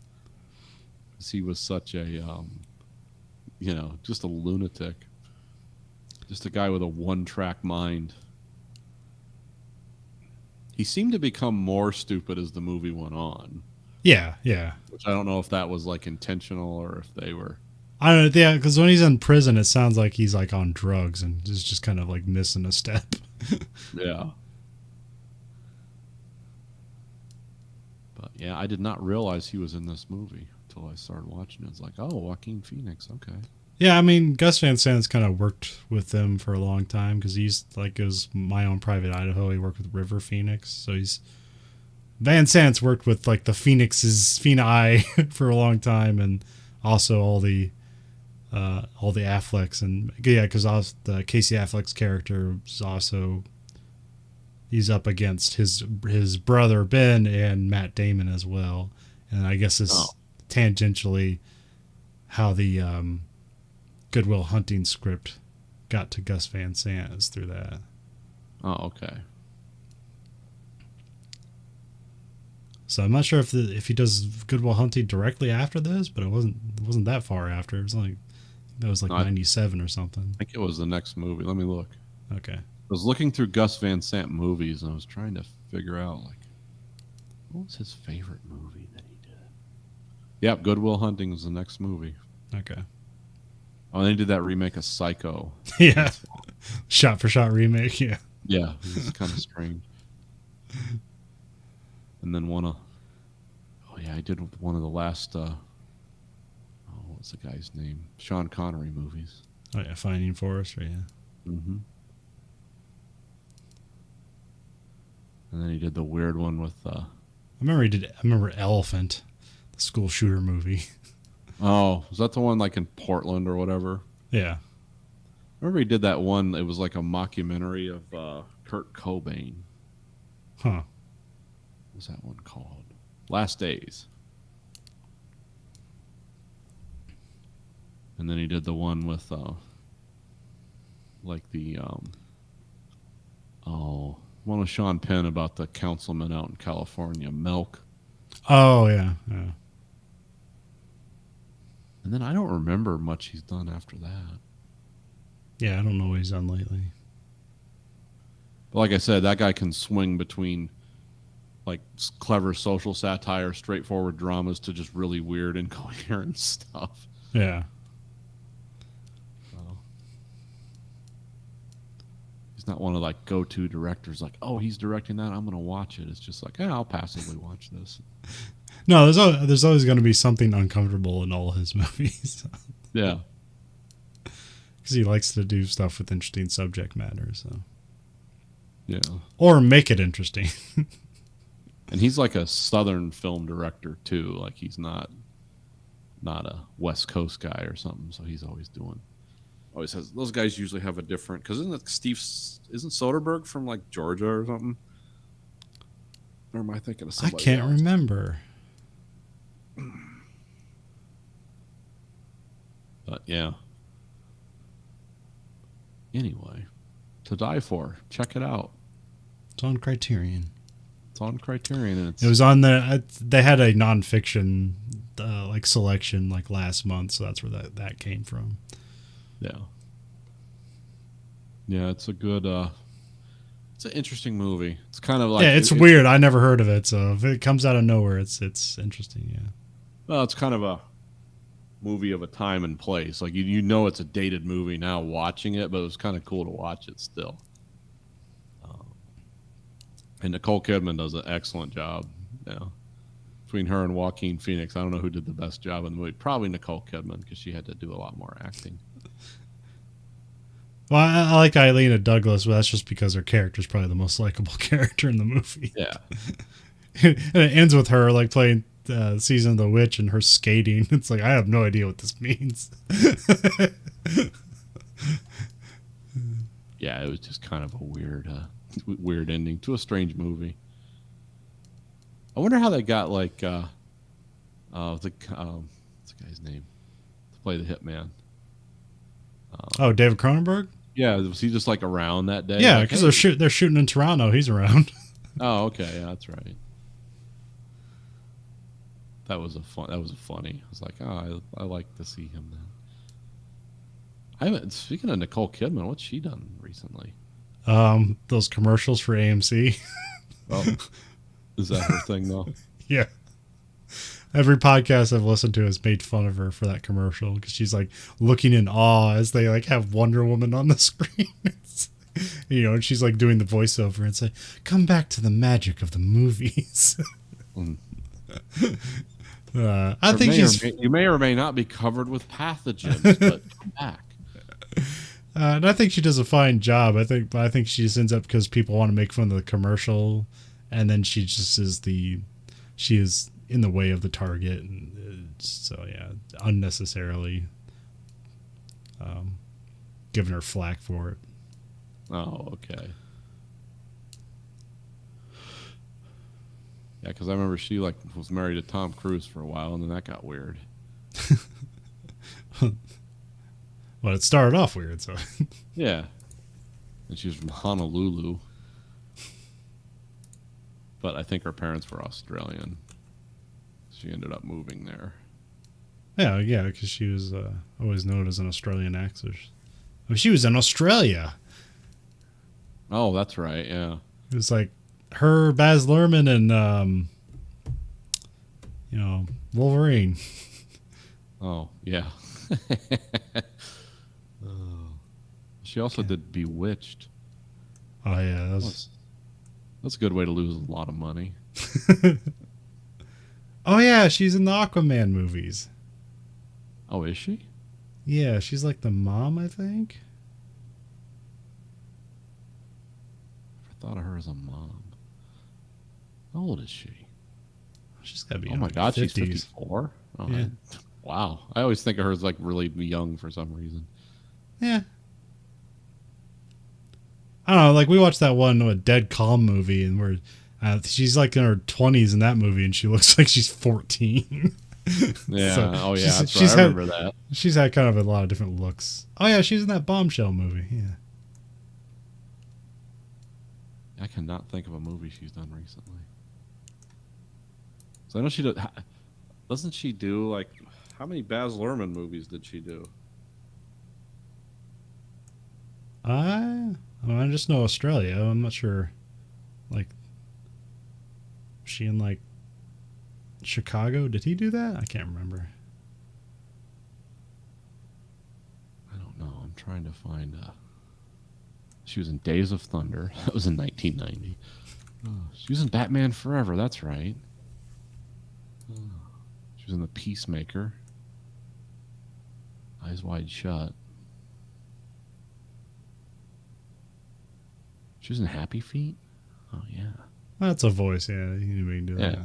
He was such a, just a lunatic. Just a guy with a one-track mind. He seemed to become more stupid as the movie went on. Yeah. Which I don't know if that was like intentional or if they were. I don't know. Yeah, because when he's in prison, it sounds like he's like on drugs and is just kind of like missing a step. Yeah. But yeah, I did not realize he was in this movie until I started watching it. It's like, oh, Joaquin Phoenix. Okay. Yeah, I mean, Gus Van Sant's kind of worked with them for a long time because he's like, it was My Own Private Idaho. He worked with River Phoenix. So Van Sant's worked with like the Phoenix for a long time, and also all the Afflecks. And yeah, because the Casey Affleck's character is also, he's up against his brother Ben and Matt Damon as well. And I guess it's tangentially how the Good Will Hunting script got to Gus Van Sant is through that. Oh, okay. So I'm not sure if he does Good Will Hunting directly after this, but it wasn't that far after. It was like 97 or something. I think it was the next movie. Let me look. Okay. I was looking through Gus Van Sant movies, and I was trying to figure out like what was his favorite movie that he did. Yep, Good Will Hunting was the next movie. Okay. Oh, they did that remake of Psycho. Yeah. Shot for shot remake, yeah. Yeah, it's kind of strange. And then I did one of the last, what's the guy's name? Sean Connery movies. Oh yeah, Finding Forrester, yeah. Mm-hmm. And then he did the weird one with. I remember Elephant, the school shooter movie. Oh, was that the one like in Portland or whatever? Yeah. I remember he did that one. It was like a mockumentary of Kurt Cobain. Huh. What was that one called? Last Days. And then he did the one with one with Sean Penn about the councilman out in California, Milk. Oh yeah. And then I don't remember much he's done after that. Yeah, I don't know what he's done lately. But like I said, that guy can swing between like clever social satire, straightforward dramas to just really weird, incoherent stuff. Yeah. He's not one of like go-to directors like, oh, he's directing that, I'm going to watch it. It's just like, I'll passively watch this. No, there's always going to be something uncomfortable in all his movies. Yeah. Because he likes to do stuff with interesting subject matter, so. Yeah. Or make it interesting. And he's like a Southern film director too. Like he's not a West Coast guy or something. So he's always has, those guys usually have a different, because isn't Soderbergh from like Georgia or something? Or am I thinking of I somebody can't else? remember. But yeah. Anyway, To Die For, check it out. It's on Criterion. It's on Criterion, and It was on the. They had a nonfiction like selection like last month, so that's where that came from. yeah, it's a good. It's an interesting movie. It's kind of like It's weird. I never heard of it, so if it comes out of nowhere, it's interesting. Yeah. Well, it's kind of a movie of a time and place. Like you know, it's a dated movie now watching it, but it was kind of cool to watch it still. And Nicole Kidman does an excellent job. Yeah, between her and Joaquin Phoenix, I don't know who did the best job in the movie. Probably Nicole Kidman, because she had to do a lot more acting. Well, I like Eileen Douglas, but that's just because her character is probably the most likable character in the movie. Yeah, And it ends with her like playing Season of the Witch and her skating. It's like I have no idea what this means. yeah, it was just kind of a weird ending to a strange movie. I wonder how they got like what's the guy's name to play the hitman? Oh, David Cronenberg? Yeah, was he just like around that day? Yeah, Like, because hey. they're shooting in Toronto. He's around. Oh, okay, yeah, that's right. That was funny. I was like, oh, I like to see him then. Speaking of Nicole Kidman, what's she done recently? Those commercials for AMC. Oh, is that her thing though? Yeah. Every podcast I've listened to has made fun of her for that commercial because she's like looking in awe as they like have Wonder Woman on the screen. And she's like doing the voiceover and say, "Come back to the magic of the movies." I think you may or may not be covered with pathogens, but come back. And I think she does a fine job. I think she just ends up because people want to make fun of the commercial, and then she just she is in the way of the target, and so yeah, unnecessarily giving her flack for it. Oh, okay. Yeah, because I remember she like was married to Tom Cruise for a while, and then that got weird. Well, it started off weird, so Yeah, and she was from Honolulu, but I think her parents were Australian. She ended up moving there. yeah, because she was always known as an Australian actress. I mean, she was in Australia. Oh, that's right. Yeah. It was like her, Baz Luhrmann, and Wolverine. Oh, yeah. She also did Bewitched. Oh yeah, that's a good way to lose a lot of money. Oh yeah, she's in the Aquaman movies. Oh, is she? Yeah, she's like the mom, I think. I thought of her as a mom. How old is she? She's got to be. Oh in my like God, 50s. she's 54. Oh, Yeah. Wow. I always think of her as like really young for some reason. Yeah. I don't know. Like we watched that one Dead Calm movie, and where she's like in her 20s in that movie, and she looks like she's 14. Yeah. So oh yeah. she's- That's she's right. I had- remember that. She's had kind of a lot of different looks. Oh yeah, she's in that Bombshell movie. Yeah. I cannot think of a movie she's done recently. So I know doesn't she do like, how many Baz Luhrmann movies did she do? I just know Australia. I'm not sure. Like, was she in like Chicago? Did he do that? I can't remember. I don't know. I'm trying to find. She was in Days of Thunder. That was in 1990. She was in Batman Forever. That's right. She was in The Peacemaker. Eyes Wide Shut. She was in Happy Feet. Oh yeah. Well, that's a voice, yeah. You can do Yeah. that.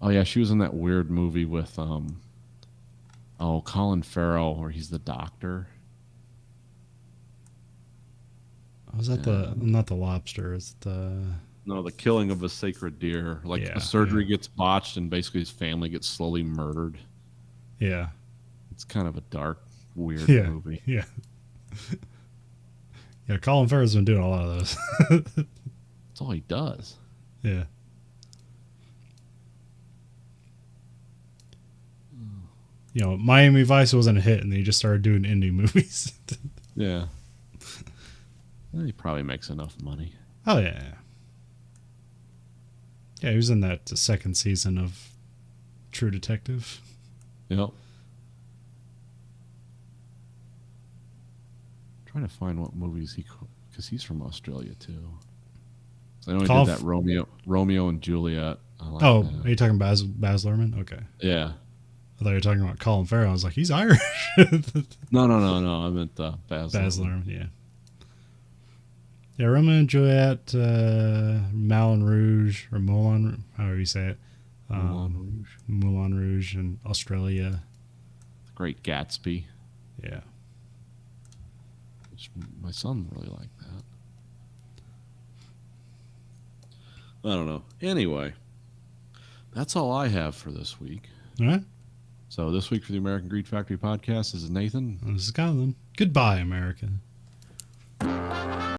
Oh yeah, she was in that weird movie with Colin Farrell where he's the doctor. Was that not the lobster? It's the No, the killing of a sacred deer. Like Yeah, the surgery gets botched and basically his family gets slowly murdered. yeah, It's kind of a dark, weird yeah, movie. yeah. Yeah, Colin Farrell's been doing a lot of those. That's all he does. Yeah. You know, Miami Vice wasn't a hit, and they just started doing indie movies. Yeah. Well, he probably makes enough money. Oh yeah, yeah. He was in that second season of True Detective. Yep. Trying to find what movies because he's from Australia too. I know he Call did f- that Romeo and Juliet. I like Oh, that. are you talking Baz Luhrmann? Okay, Yeah. I thought you were talking about Colin Farrell. I was like, he's Irish. No. I meant Baz Baz Luhrmann. Luhrmann, yeah. Yeah, Romeo and Juliet, Moulin Rouge, or Moulin, however you say it. Moulin Rouge. Moulin Rouge in Australia. The Great Gatsby, Yeah. which my son really liked that. I don't know. Anyway, that's all I have for this week. All right. So this week for the American Greed Factory podcast, this is Nathan. This is Colin. Goodbye, America.